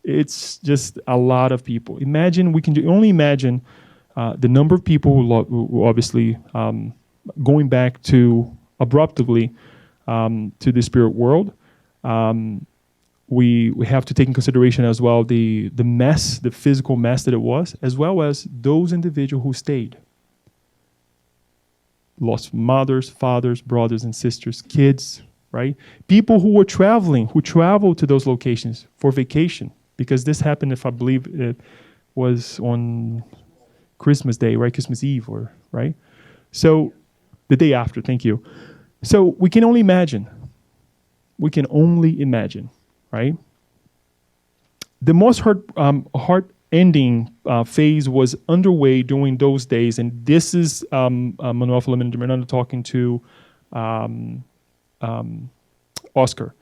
It's just a lot of people. Imagine, we can only imagine the number of people who obviously going back to abruptly to the spirit world. We have to take in consideration as well the mess, the physical mess that it was, as well as those individuals who stayed. Lost mothers, fathers, brothers and sisters, kids, right? People who were traveling, who traveled to those locations for vacation, because this happened, if I believe it was on Christmas Day, right? Christmas Eve, right? So the day after, thank you. So we can only imagine. We can only imagine, right? The most heart-ending phase was underway during those days, and this is Manuel Philomeno de Miranda talking to Oscar.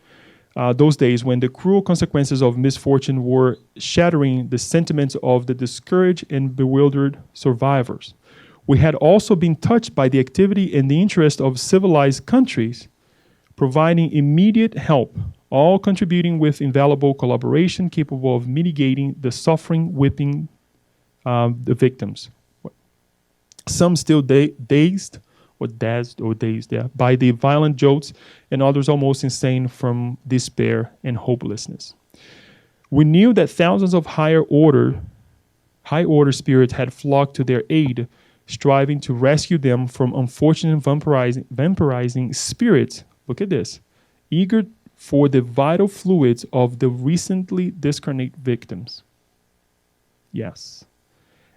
Those days when the cruel consequences of misfortune were shattering the sentiments of the discouraged and bewildered survivors. We had also been touched by the activity and the interest of civilized countries, providing immediate help, all contributing with invaluable collaboration capable of mitigating the suffering whipping the victims. Some still dazed by the violent jolts, and others almost insane from despair and hopelessness. We knew that thousands of high order spirits had flocked to their aid, striving to rescue them from unfortunate vampirizing spirits. Look at this. Eager for the vital fluids of the recently discarnate victims. Yes.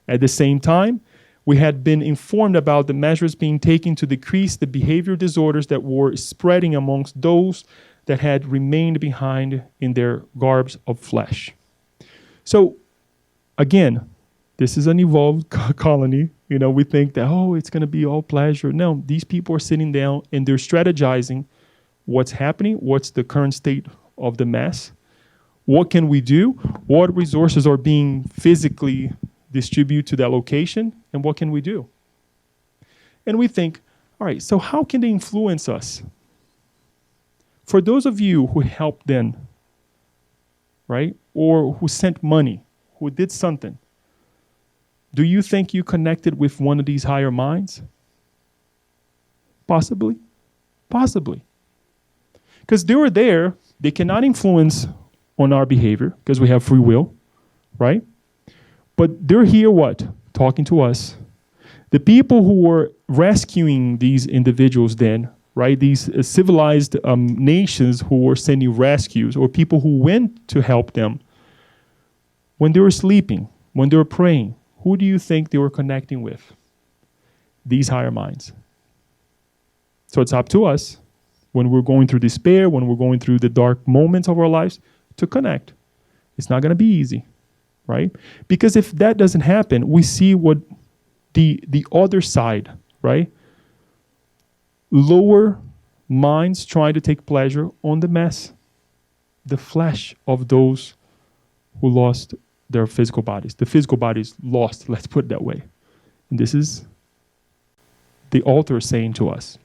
At the same time, we had been informed about the measures being taken to decrease the behavior disorders that were spreading amongst those that had remained behind in their garbs of flesh. So, again, this is an evolved colony. You know, we think that, it's going to be all pleasure. No, these people are sitting down and they're strategizing what's happening, what's the current state of the mess, what can we do, what resources are being physically distributed to that location, and what can we do? And we think, all right, so how can they influence us? For those of you who helped them, right, or who sent money, who did something, do you think you connected with one of these higher minds? Possibly. Possibly. Because they were there, they cannot influence on our behavior because we have free will, right? But they're here what? Talking to us. The people who were rescuing these individuals then, right? These civilized nations who were sending rescues, or people who went to help them, when they were sleeping, when they were praying, who do you think they were connecting with? These higher minds. So it's up to us, when we're going through despair, when we're going through the dark moments of our lives, to connect. It's not going to be easy, right? Because if that doesn't happen, we see what the other side, right? Lower minds trying to take pleasure on the mess, the flesh of those who lost their physical bodies. The physical bodies lost, let's put it that way. And this is the author saying to us.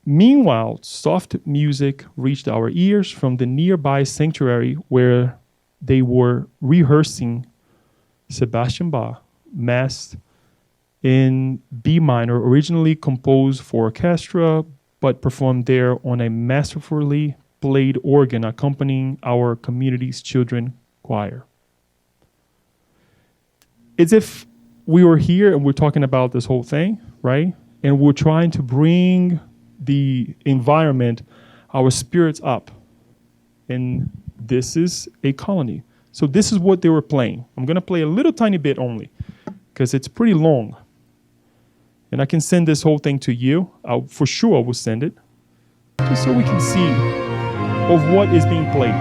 Meanwhile, soft music reached our ears from the nearby sanctuary where they were rehearsing Sebastian Bach Mass in B minor, originally composed for orchestra, but performed there on a masterfully played organ accompanying our community's children choir. It's if we were here and we're talking about this whole thing, right? And we're trying to bring the environment, our spirits up. And this is a colony. So this is what they were playing. I'm going to play a little tiny bit only because it's pretty long. And I can send this whole thing to you. For sure I will send it. Just so we can see of what is being played.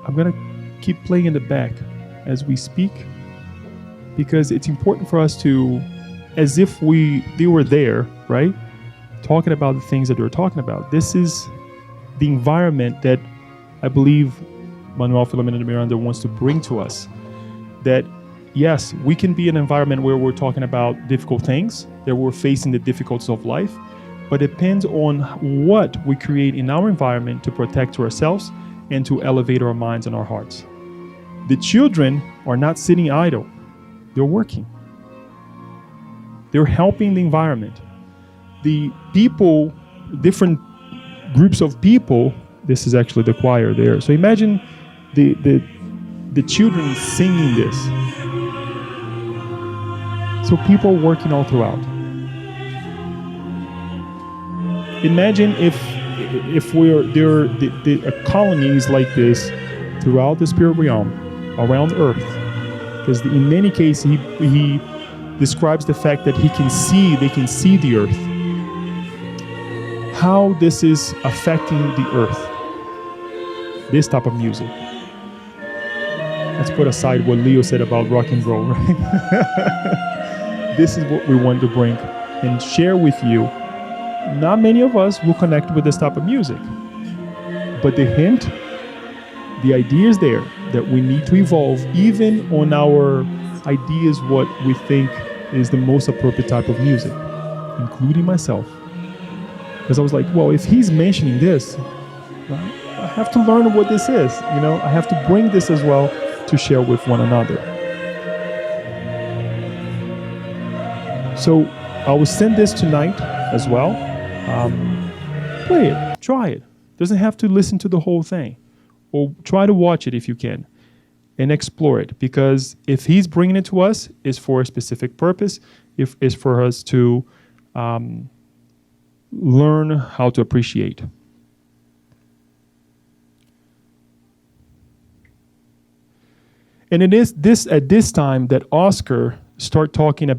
I'm going to keep playing in the back as we speak because it's important for us to, as if they were there, right? Talking about the things that they were talking about. This is the environment that I believe Manuel Philomeno de Miranda wants to bring to us. That, yes, we can be in an environment where we're talking about difficult things, that we're facing the difficulties of life, but it depends on what we create in our environment to protect ourselves and to elevate our minds and our hearts. The children are not sitting idle. They're working. They're helping the environment. The people, different groups of people, this is actually the choir there. So imagine the children singing this. So people working all throughout. Imagine if there are colonies like this throughout the spirit realm, around Earth. Because in many cases, he describes the fact that they can see the Earth. How this is affecting the Earth. This type of music. Let's put aside what Leo said about rock and roll, right? This is what we want to bring and share with you. Not many of us will connect with this type of music. But the hint, the idea is there that we need to evolve even on our ideas what we think is the most appropriate type of music, including myself. Because I was like, well, if he's mentioning this, I have to learn what this is. I have to bring this as well to share with one another. So I will send this tonight as well. Play it, try it. Doesn't have to listen to the whole thing, or try to watch it if you can, and explore it. Because if he's bringing it to us, it's for a specific purpose. If it's for us to learn how to appreciate. And it is this at this time that Oscar start talking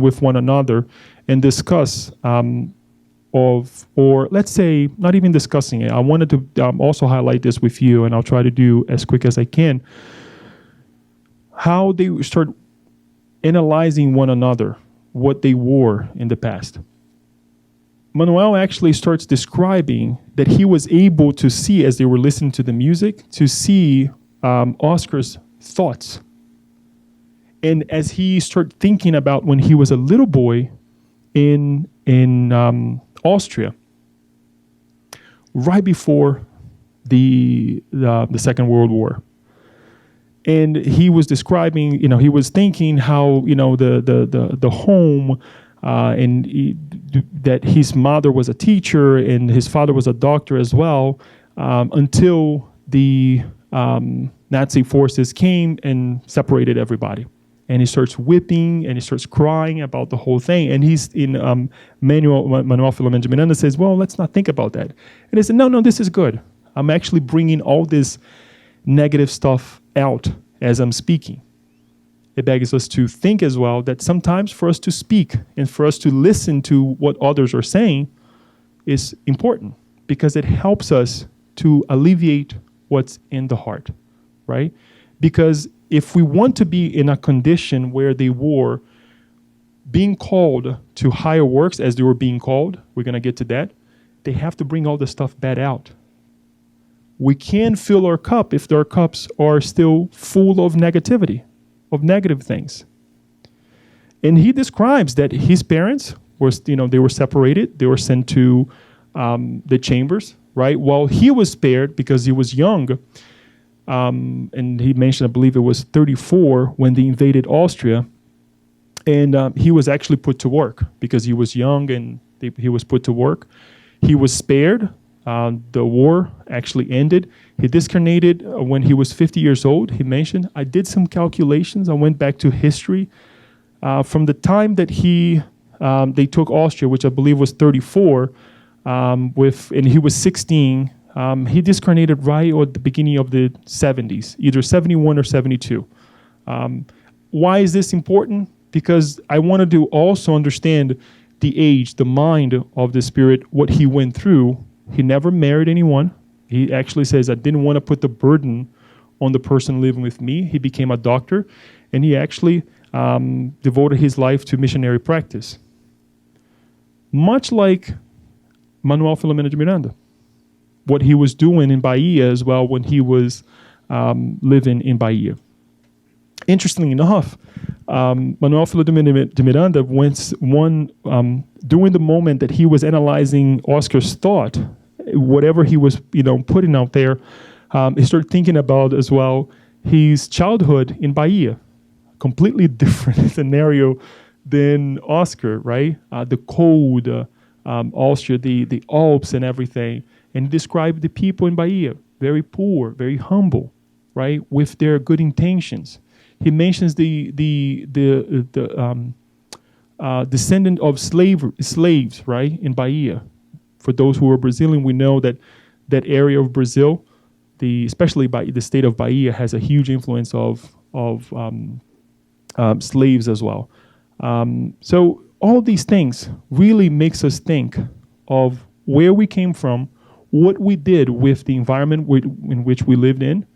with one another and discuss or let's say not even discussing it. I wanted to also highlight this with you, and I'll try to do as quick as I can. How they start analyzing one another, what they were in the past. Manuel actually starts describing that he was able to see, as they were listening to the music, to see Oscar's thoughts. And as he started thinking about when he was a little boy in Austria, right before the Second World War. And he was describing, he was thinking how, the home, that his mother was a teacher and his father was a doctor as well, until the Nazi forces came and separated everybody. And he starts whipping and he starts crying about the whole thing. And he's in Manuel Philomeno de Miranda says, well, let's not think about that. And they said, no, this is good. I'm actually bringing all this negative stuff out as I'm speaking. It begs us to think as well that sometimes for us to speak and for us to listen to what others are saying is important, because it helps us to alleviate what's in the heart, right? Because if we want to be in a condition where they were being called to higher works as they were being called, we're going to get to that, they have to bring all the stuff bad out. We can fill our cup if our cups are still full of negativity, of negative things. And he describes that his parents were, they were separated. They were sent to the chambers, right? While he was spared because he was young. And he mentioned, I believe it was 34 when they invaded Austria. And he was actually put to work because he was young and he was put to work. He was spared. The war actually ended. He discarnated when he was 50 years old. He mentioned, I did some calculations. I went back to history. From the time that they took Austria, which I believe was 34, and he was 16, he discarnated right at the beginning of the 70s, either 71 or 72. Why is this important? Because I wanted to also understand the age, the mind of the spirit, what he went through. He never married anyone. He actually says, I didn't want to put the burden on the person living with me. He became a doctor, and he actually devoted his life to missionary practice. Much like Manuel Philomeno de Miranda, what he was doing in Bahia as well when he was living in Bahia. Interestingly enough, Manuel Philomeno de Miranda, during the moment that he was analyzing Oscar's thought, whatever he was putting out there, he started thinking about as well his childhood in Bahia. Completely different scenario than Oscar, right? The cold, Austria, the Alps and everything. And he described the people in Bahia, very poor, very humble, right? With their good intentions. He mentions the descendant of slaves, right, in Bahia. For those who are Brazilian, we know that area of Brazil, especially the state of Bahia, has a huge influence of slaves as well. So all these things really makes us think of where we came from, what we did with the environment in which we lived in,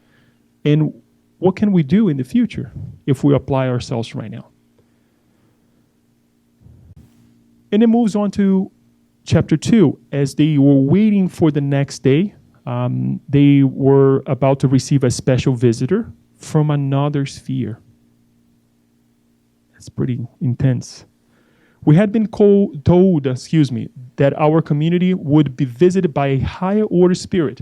and what can we do in the future if we apply ourselves right now. And it moves on to chapter 2. As they were waiting for the next day, they were about to receive a special visitor from another sphere. That's pretty intense. We had been told, that our community would be visited by a higher order spirit,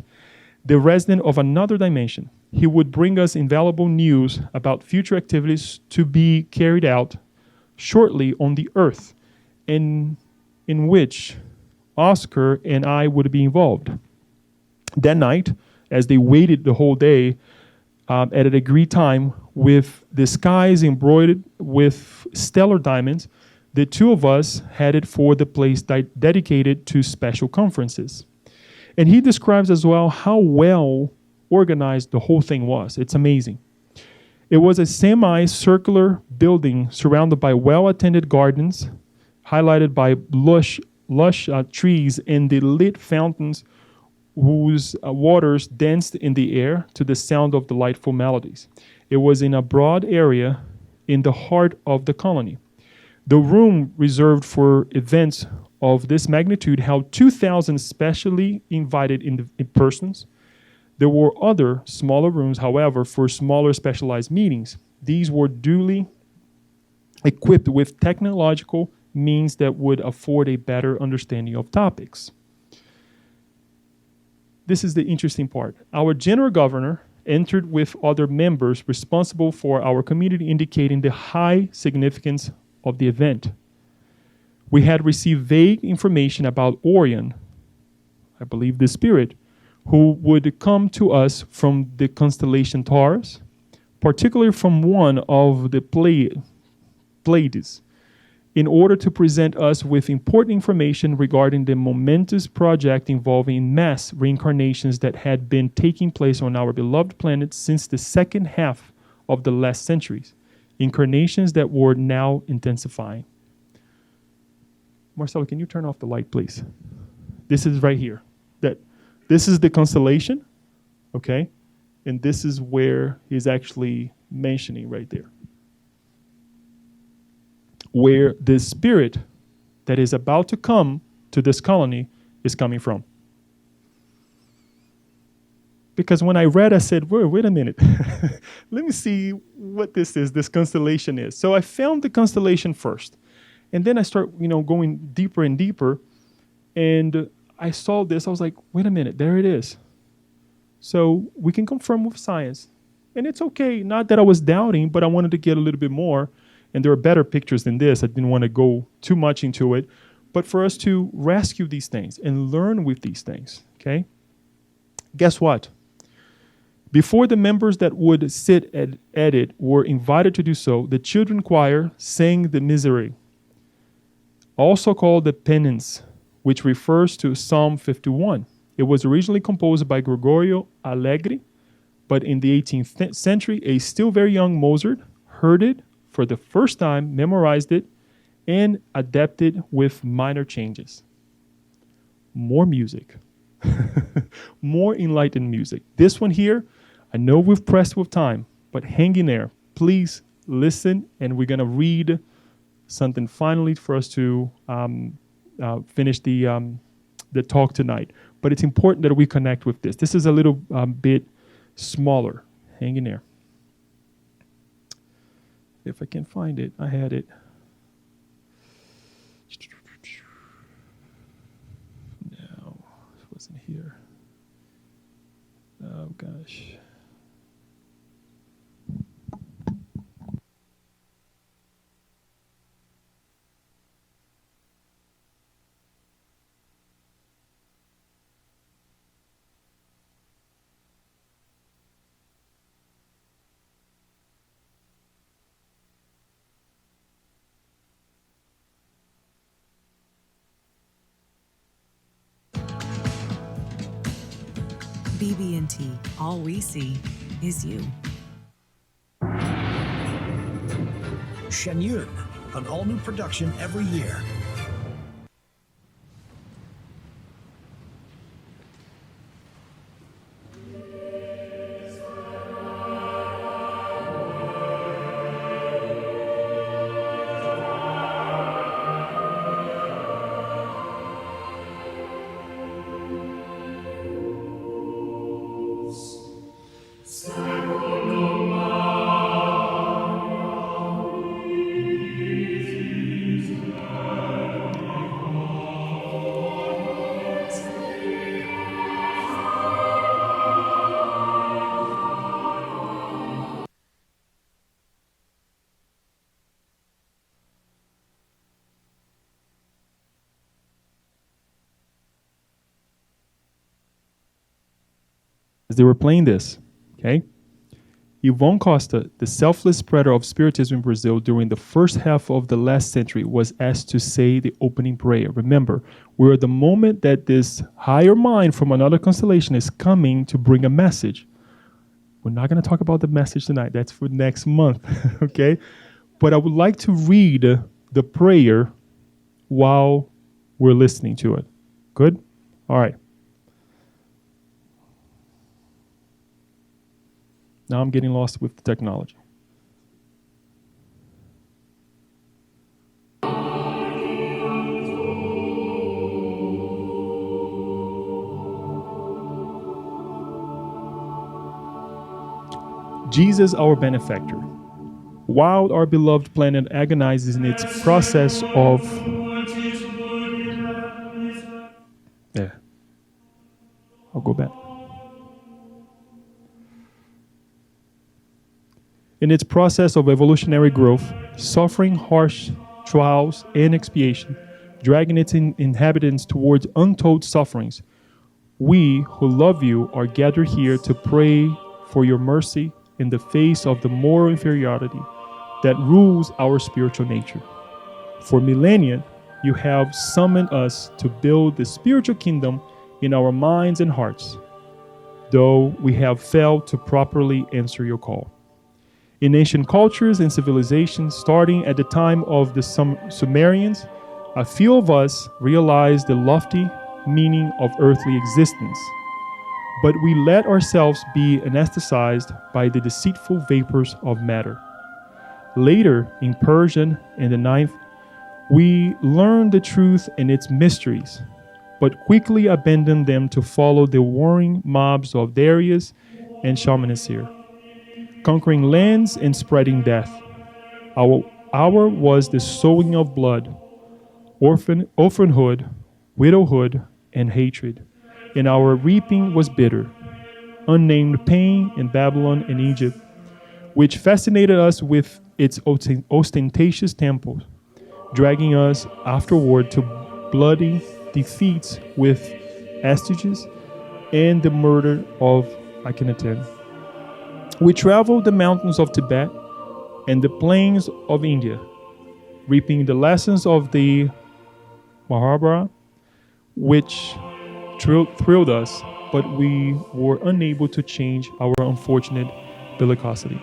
the resident of another dimension. He would bring us invaluable news about future activities to be carried out shortly on the earth, in which Oscar and I would be involved. That night, as they waited the whole day, at an agreed time, with the skies embroidered with stellar diamonds, the two of us headed for the place dedicated to special conferences. And he describes as well how well organized the whole thing was. It's amazing. It was a semi-circular building surrounded by well-attended gardens, highlighted by lush trees and the lit fountains whose waters danced in the air to the sound of delightful melodies. It was in a broad area in the heart of the colony. The room reserved for events of this magnitude held 2,000 specially invited in persons. There were other smaller rooms, however, for smaller specialized meetings. These were duly equipped with technological means that would afford a better understanding of topics. This is the interesting part. Our general governor entered with other members responsible for our community, indicating the high significance of the event. We had received vague information about Orion, I believe the spirit, who would come to us from the constellation Taurus, particularly from one of the Pleiades, in order to present us with important information regarding the momentous project involving mass reincarnations that had been taking place on our beloved planet since the second half of the last centuries, incarnations that were now intensifying. Marcelo, can you turn off the light, please? This is right here. This is the constellation, okay? And this is where he's actually mentioning right there, where the spirit that is about to come to this colony is coming from. Because when I read, I said, wait a minute. Let me see what this is, this constellation is. So I found the constellation first. And then I start, going deeper and deeper. And I saw this. I was like, wait a minute, there it is. So we can confirm with science. And it's okay. Not that I was doubting, but I wanted to get a little bit more. And there are better pictures than this. I didn't want to go too much into it. But for us to rescue these things and learn with these things, okay? Guess what? Before the members that would sit at it were invited to do so, the children choir sang the Miserere, also called the Penance, which refers to Psalm 51. It was originally composed by Gregorio Allegri, but in the 18th century, a still very young Mozart heard it for the first time, memorized it, and adapted with minor changes. More music. More enlightened music. This one here, I know we've pressed with time, but hang in there. Please listen, and we're going to read something finally for us to finish the talk tonight. But it's important that we connect with this. This is a little bit smaller. Hang in there. If I can find it, I had it. No, it wasn't here. Oh, gosh. BB&T, all we see is you. Shen Yun, an all-new production every year. As they were playing this, okay? Yvonne Costa, the selfless spreader of Spiritism in Brazil during the first half of the last century, was asked to say the opening prayer. Remember, we're at the moment that this higher mind from another constellation is coming to bring a message. We're not going to talk about the message tonight. That's for next month, okay? But I would like to read the prayer while we're listening to it. Good? All right. Now I'm getting lost with the technology. Jesus, our benefactor, while our beloved planet agonizes in its process of... Yeah. I'll go back. In its process of evolutionary growth, suffering harsh trials and expiation, dragging its inhabitants towards untold sufferings. We who love you are gathered here to pray for your mercy in the face of the moral inferiority that rules our spiritual nature. For millennia, you have summoned us to build the spiritual kingdom in our minds and hearts, though we have failed to properly answer your call. In ancient cultures and civilizations, starting at the time of the Sumerians, a few of us realized the lofty meaning of earthly existence, but we let ourselves be anesthetized by the deceitful vapors of matter. Later, in Persian in the 9th, we learned the truth and its mysteries, but quickly abandoned them to follow the warring mobs of Darius and Shalmaneser, conquering lands and spreading death. Our hour was the sowing of blood, orphanhood, widowhood, and hatred, and our reaping was bitter, unnamed pain in Babylon and Egypt, which fascinated us with its ostentatious temples, dragging us afterward to bloody defeats with Astyages and the murder of Akhenaten. We traveled the mountains of Tibet and the plains of India, reaping the lessons of the Mahabharata, which thrilled us, but we were unable to change our unfortunate bellicosity.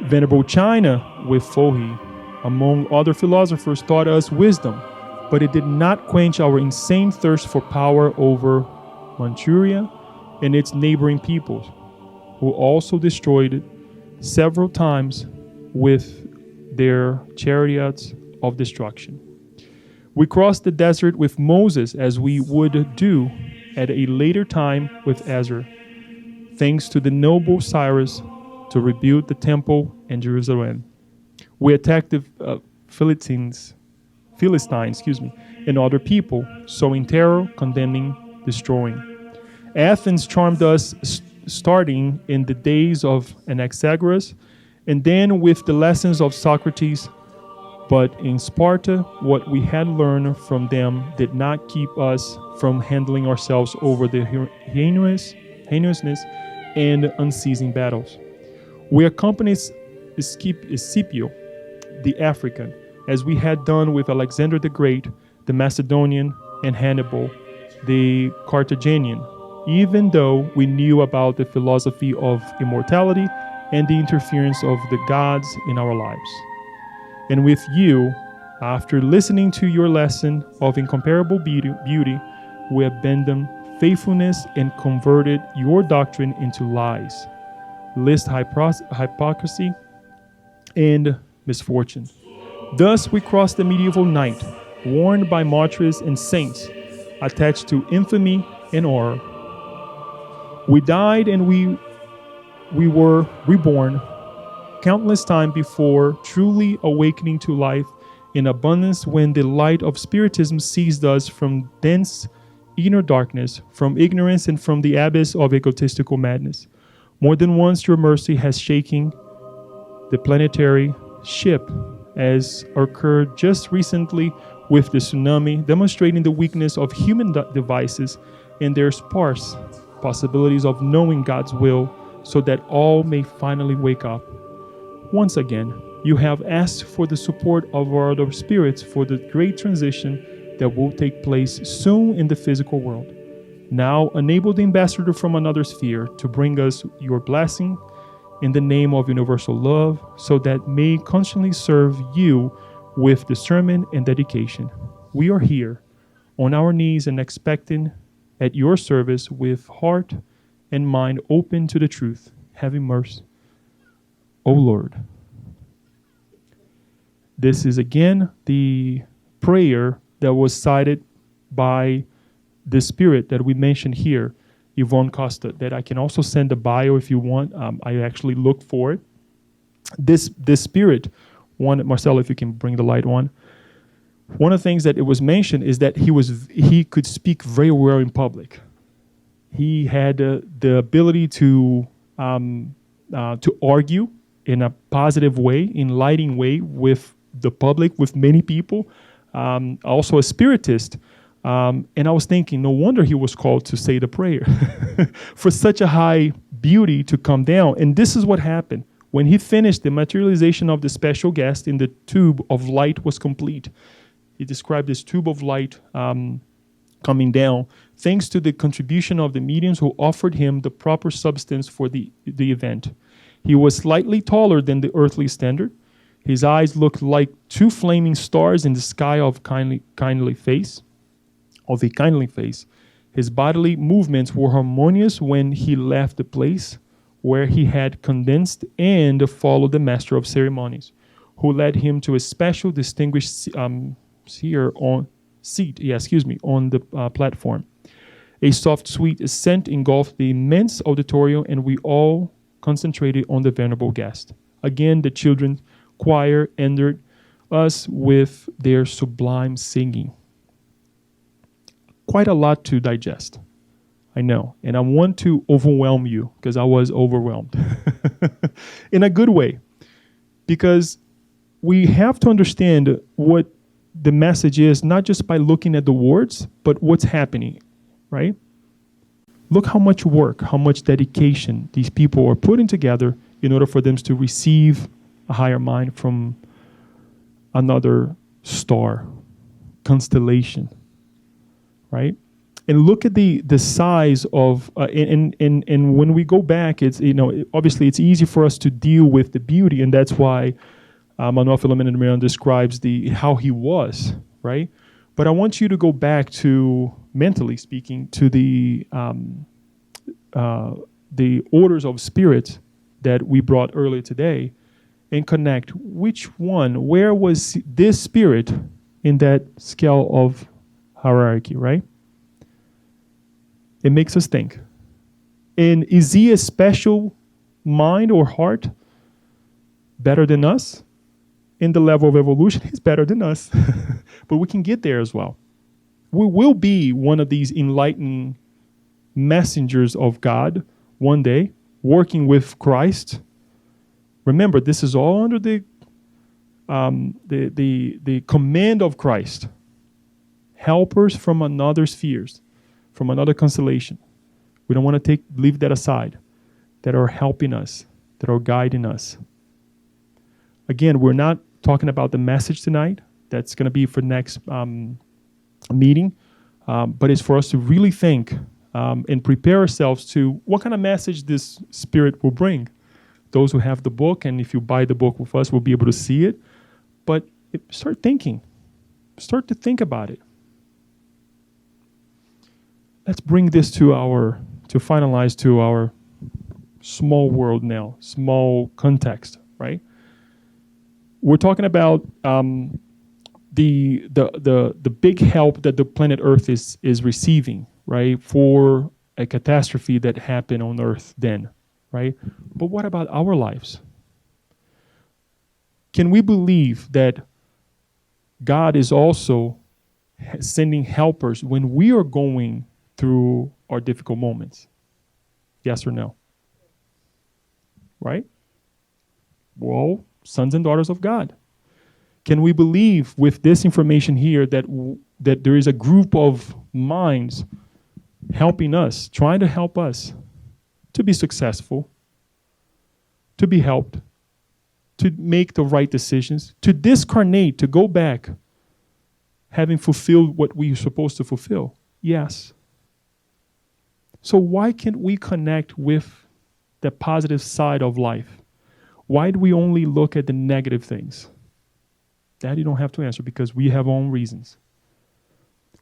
Venerable China with Fohi, among other philosophers, taught us wisdom, but it did not quench our insane thirst for power over Manchuria and its neighboring peoples, who also destroyed it several times with their chariots of destruction. We crossed the desert with Moses as we would do at a later time with Ezra, thanks to the noble Cyrus to rebuild the temple and Jerusalem. We attacked the Philistines, and other people, sowing terror, condemning, destroying. Athens charmed us starting in the days of Anaxagoras, and then with the lessons of Socrates. But in Sparta, what we had learned from them did not keep us from handling ourselves over the heinousness and unceasing battles. We accompanied Scipio, the African, as we had done with Alexander the Great, the Macedonian, and Hannibal, the Carthaginian, even though we knew about the philosophy of immortality and the interference of the gods in our lives. And with you, after listening to your lesson of incomparable beauty, we abandoned faithfulness and converted your doctrine into lies, list hypocrisy, and misfortune. Thus we crossed the medieval night, warned by martyrs and saints, attached to infamy and horror. We died and we were reborn countless times before truly awakening to life in abundance when the light of Spiritism seized us from dense inner darkness, from ignorance, and from the abyss of egotistical madness. More than once your mercy has shaken the planetary ship, as occurred just recently with the tsunami, demonstrating the weakness of human devices and their sparse possibilities of knowing God's will, so that all may finally wake up. Once again, you have asked for the support of our other spirits for the great transition that will take place soon in the physical world. Now enable the ambassador from another sphere to bring us your blessing in the name of universal love, so that may constantly serve you with discernment and dedication. We are here on our knees and expecting at your service with heart and mind open to the truth. Having mercy, O Lord. This is again the prayer that was cited by the spirit that we mentioned here, Yvonne Costa, that I can also send a bio if you want. I actually looked for it. This spirit, one, Marcelo, if you can bring the light on. One of the things that it was mentioned is that he could speak very well in public. He had the ability to argue in a positive way, enlightening way with the public, with many people. also a spiritist. And I was thinking, no wonder he was called to say the prayer for such a high beauty to come down. And this is what happened. When he finished, the materialization of the special guest in the tube of light was complete. He described this tube of light coming down, thanks to the contribution of the mediums who offered him the proper substance for the event. He was slightly taller than the earthly standard. His eyes looked like two flaming stars in the sky of a kindly face. His bodily movements were harmonious when he left the place where he had condensed and followed the master of ceremonies, who led him to a special distinguished seat on the platform. A soft, sweet ascent engulfed the immense auditorium, and we all concentrated on the venerable guest. Again, the children's choir entered us with their sublime singing. Quite a lot to digest, I know. And I want to overwhelm you because I was overwhelmed in a good way. Because we have to understand what the message is, not just by looking at the words, but what's happening, right? Look how much work, how much dedication these people are putting together in order for them to receive a higher mind from another star, constellation, right? And look at the size of, and when we go back, it's, obviously it's easy for us to deal with the beauty, and that's why Manuel Philomeno de Miranda describes how he was, right? But I want you to go back to, mentally speaking, to the orders of spirit that we brought earlier today, and connect where was this spirit in that scale of hierarchy, right? It makes us think. And is he a special mind or heart better than us? In the level of evolution, he's better than us. But we can get there as well. We will be one of these enlightening messengers of God one day, working with Christ. Remember, this is all under the command of Christ. Helpers from another spheres, from another constellation. We don't want to leave that aside. That are helping us, that are guiding us. Again, we're not talking about the message tonight. That's going to be for next meeting. But it's for us to really think and prepare ourselves to what kind of message this spirit will bring. Those who have the book, and if you buy the book with us, will be able to see it. But start thinking. Start to think about it. Let's bring this to finalize to our small world now, small context, right? We're talking about the big help that the planet Earth is receiving, right, for a catastrophe that happened on Earth then, right? But what about our lives? Can we believe that God is also sending helpers when we are going through our difficult moments? Yes or no? Right? Well, sons and daughters of God. Can we believe with this information here that there is a group of minds helping us, trying to help us to be successful, to be helped, to make the right decisions, to discarnate, to go back, having fulfilled what we are supposed to fulfill? Yes. So why can't we connect with the positive side of life? Why do we only look at the negative things? That you don't have to answer because we have our own reasons.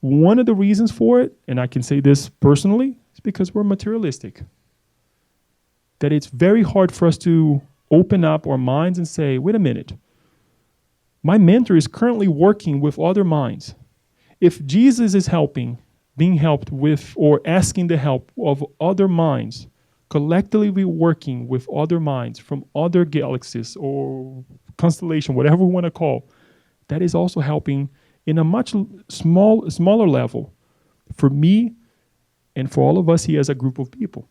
One of the reasons for it, and I can say this personally, is because we're materialistic. That it's very hard for us to open up our minds and say, wait a minute, my mentor is currently working with other minds. If Jesus is being helped with, or asking the help of other minds, collectively working with other minds from other galaxies or constellation, whatever we want to call, that is also helping in a much smaller level for me and for all of us here as a group of people,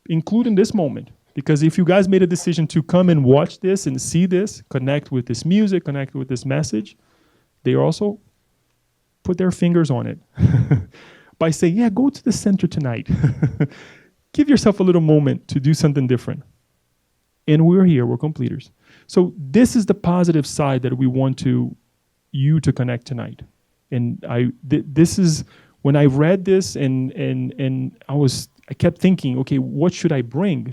including this moment. Because if you guys made a decision to come and watch this and see this, connect with this music, connect with this message, they also put their fingers on it by saying, yeah, go to the center tonight. Give yourself a little moment to do something different. And we're here, we're completers. So this is the positive side that we want you to connect tonight. And this is, when I read this and I kept thinking, okay, what should I bring?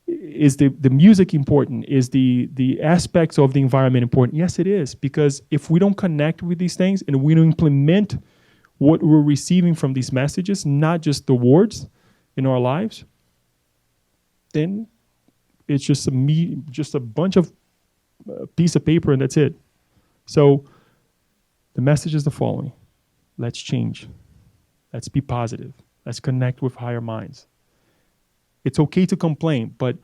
Is the music important? Is the aspects of the environment important? Yes, it is, because if we don't connect with these things and we don't implement what we're receiving from these messages, not just the words in our lives, then it's just a bunch of piece of paper and that's it. So the message is the following: let's change. Let's be positive. Let's connect with higher minds. It's okay to complain, but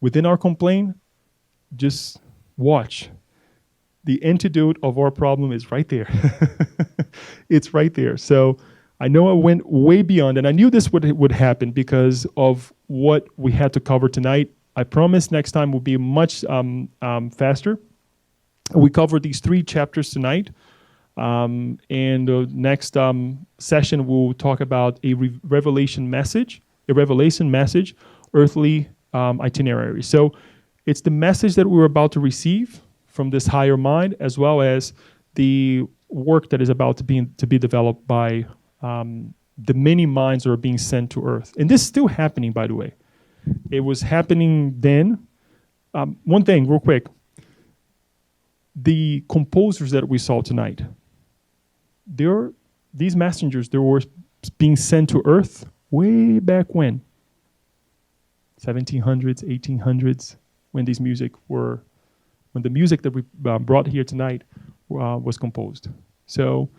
within our complaint, just watch. The antidote of our problem is right there. It's right there. So I know I went way beyond, and I knew this would happen because of what we had to cover tonight. I promise next time will be much faster. We covered these 3 chapters tonight. And the next session we'll talk about a revelation message, earthly itinerary. So it's the message that we're about to receive from this higher mind, as well as the work that is about to be developed by the many minds that are being sent to Earth. And this is still happening, by the way. It was happening then. One thing, real quick. The composers that we saw tonight, these messengers, they were being sent to Earth way back when. 1700s, 1800s, when the music that we brought here tonight was composed. So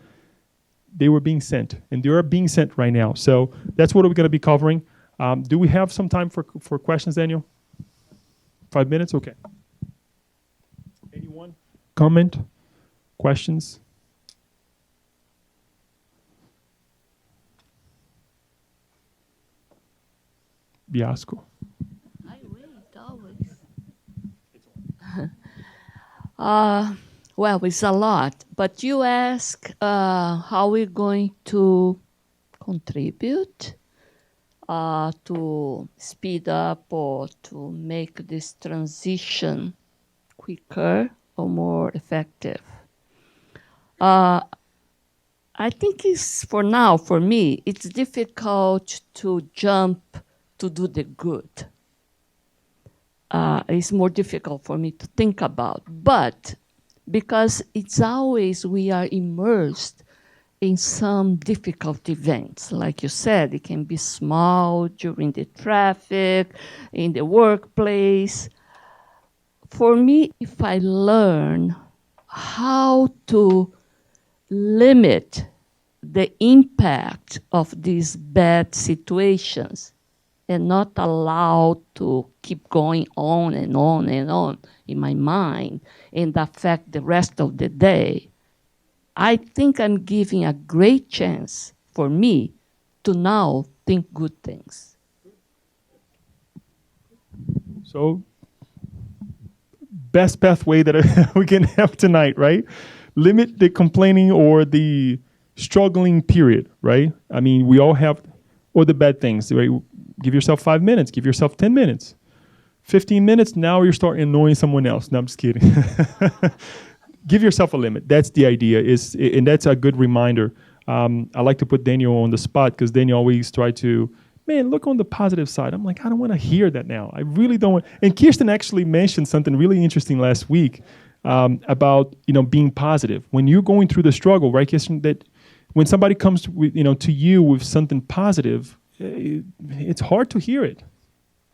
they were being sent, and they are being sent right now. So that's what we're going to be covering. Do we have some time for questions, Daniel? 5 minutes? Okay. Anyone? Comment? Questions? Biasco. I wait always. Well, it's a lot, but you ask how we're going to contribute to speed up or to make this transition quicker or more effective. I think for me, it's difficult to jump to do the good. It's more difficult for me to think about, but because it's always we are immersed in some difficult events. Like you said, it can be small during the traffic, in the workplace. For me, if I learn how to limit the impact of these bad situations and not allow to keep going on and on and on in my mind and affect the rest of the day, I think I'm giving a great chance for me to now think good things. So, best pathway that we can have tonight, right? Limit the complaining or the struggling period, right? I mean, we all have, or the bad things, right? Give yourself 5 minutes, give yourself 10 minutes. 15 minutes, now you're starting annoying someone else. No, I'm just kidding. Give yourself a limit. That's the idea, and that's a good reminder. I like to put Daniel on the spot because Daniel always try to, man, look on the positive side. I'm like, I don't want to hear that now. I really don't want. And Kirsten actually mentioned something really interesting last week about being positive. When you're going through the struggle, right, Kirsten, that when somebody comes to you with something positive, it's hard to hear it.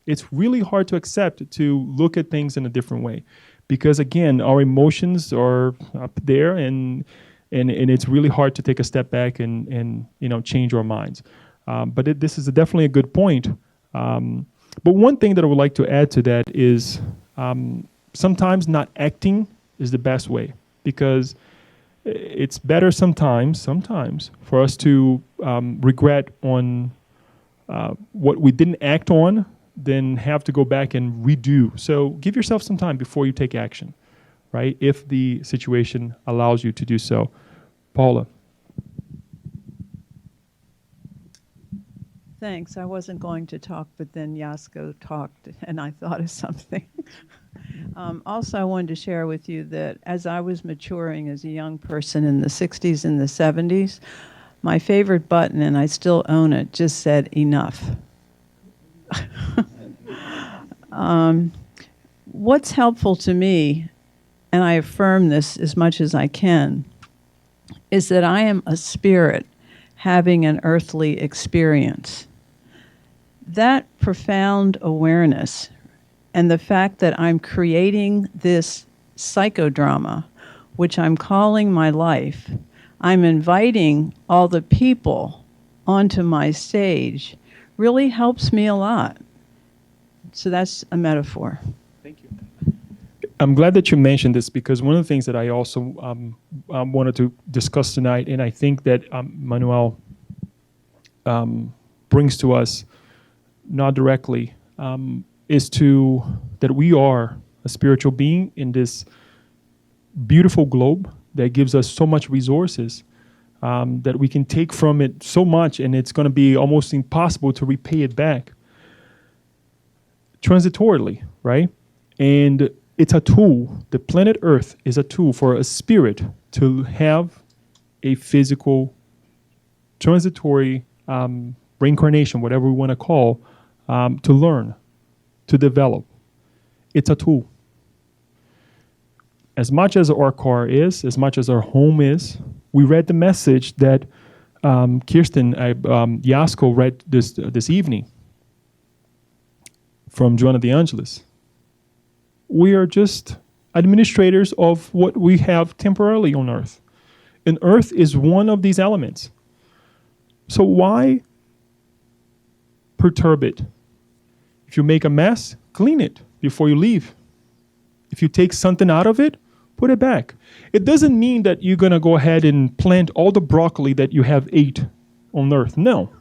It's really hard to accept, to look at things in a different way. Because again, our emotions are up there, and it's really hard to take a step back and change our minds. But this is definitely a good point. But one thing that I would like to add to that is sometimes not acting is the best way, because it's better sometimes for us to regret on what we didn't act on than have to go back and redo. So give yourself some time before you take action. right? If the situation allows you to do so. Paula. Thanks. I wasn't going to talk, but then Yasko talked, and I thought of something. Also, I wanted to share with you that as I was maturing as a young person in the 60s and the 70s, my favorite button, and I still own it, just said enough. What's helpful to me, and I affirm this as much as I can, is that I am a spirit having an earthly experience. That profound awareness and the fact that I'm creating this psychodrama, which I'm calling my life, I'm inviting all the people onto my stage, really helps me a lot. So that's a metaphor. Thank you. I'm glad that you mentioned this, because one of the things that I also wanted to discuss tonight, and I think that Manuel brings to us, not directly, is that we are a spiritual being in this beautiful globe that gives us so much resources, that we can take from it so much, and it's going to be almost impossible to repay it back transitorily, right? And it's a tool. The planet Earth is a tool for a spirit to have a physical, transitory reincarnation, whatever we want to call, to learn, to develop. It's a tool. As much as our car is, as much as our home is, we read the message that Kirsten Yasko read this evening from Joanna de Angelis. We are just administrators of what we have temporarily on Earth. And Earth is one of these elements. So why perturb it? If you make a mess, clean it before you leave. If you take something out of it, put it back. It doesn't mean that you're going to go ahead and plant all the broccoli that you have ate on Earth. No.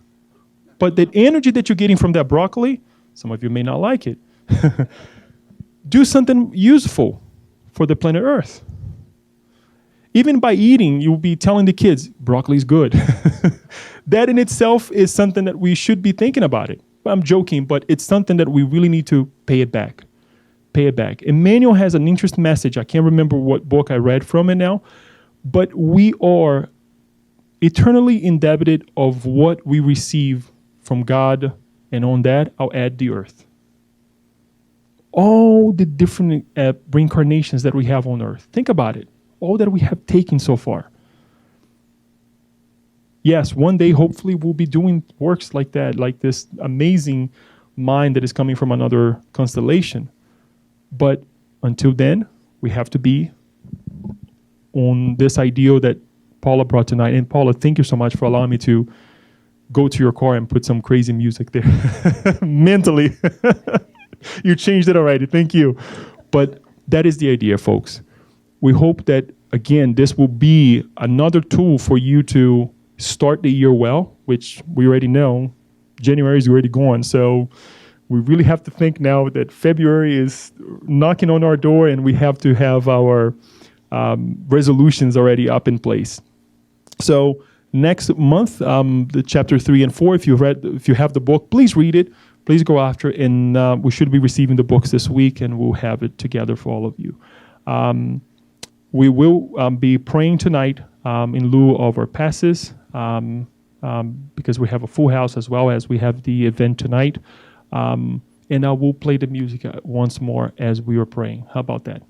But the energy that you're getting from that broccoli, some of you may not like it, do something useful for the planet Earth. Even by eating, you'll be telling the kids, broccoli's good. That in itself is something that we should be thinking about it. I'm joking, but it's something that we really need to pay it back. Pay it back. Emmanuel has an interesting message. I can't remember what book I read from it now, but we are eternally indebted of what we receive from God, and on that, I'll add the earth. All the different reincarnations that we have on earth. Think about it. All that we have taken so far. Yes, one day, hopefully, we'll be doing works like that, like this amazing mind that is coming from another constellation. But until then, we have to be on this ideal that Paula brought tonight. And Paula, thank you so much for allowing me to go to your car and put some crazy music there. Mentally. You changed it already. Thank you. But that is the idea, folks. We hope that, again, this will be another tool for you to start the year well, which we already know January is already gone. So we really have to think now that February is knocking on our door, and we have to have our resolutions already up in place. So next month, the chapter 3 and 4, if you have the book, please read it. Please go after it, and we should be receiving the books this week, and we'll have it together for all of you. We will be praying tonight in lieu of our passes, because we have a full house as well as we have the event tonight. And I will play the music once more as we are praying. How about that?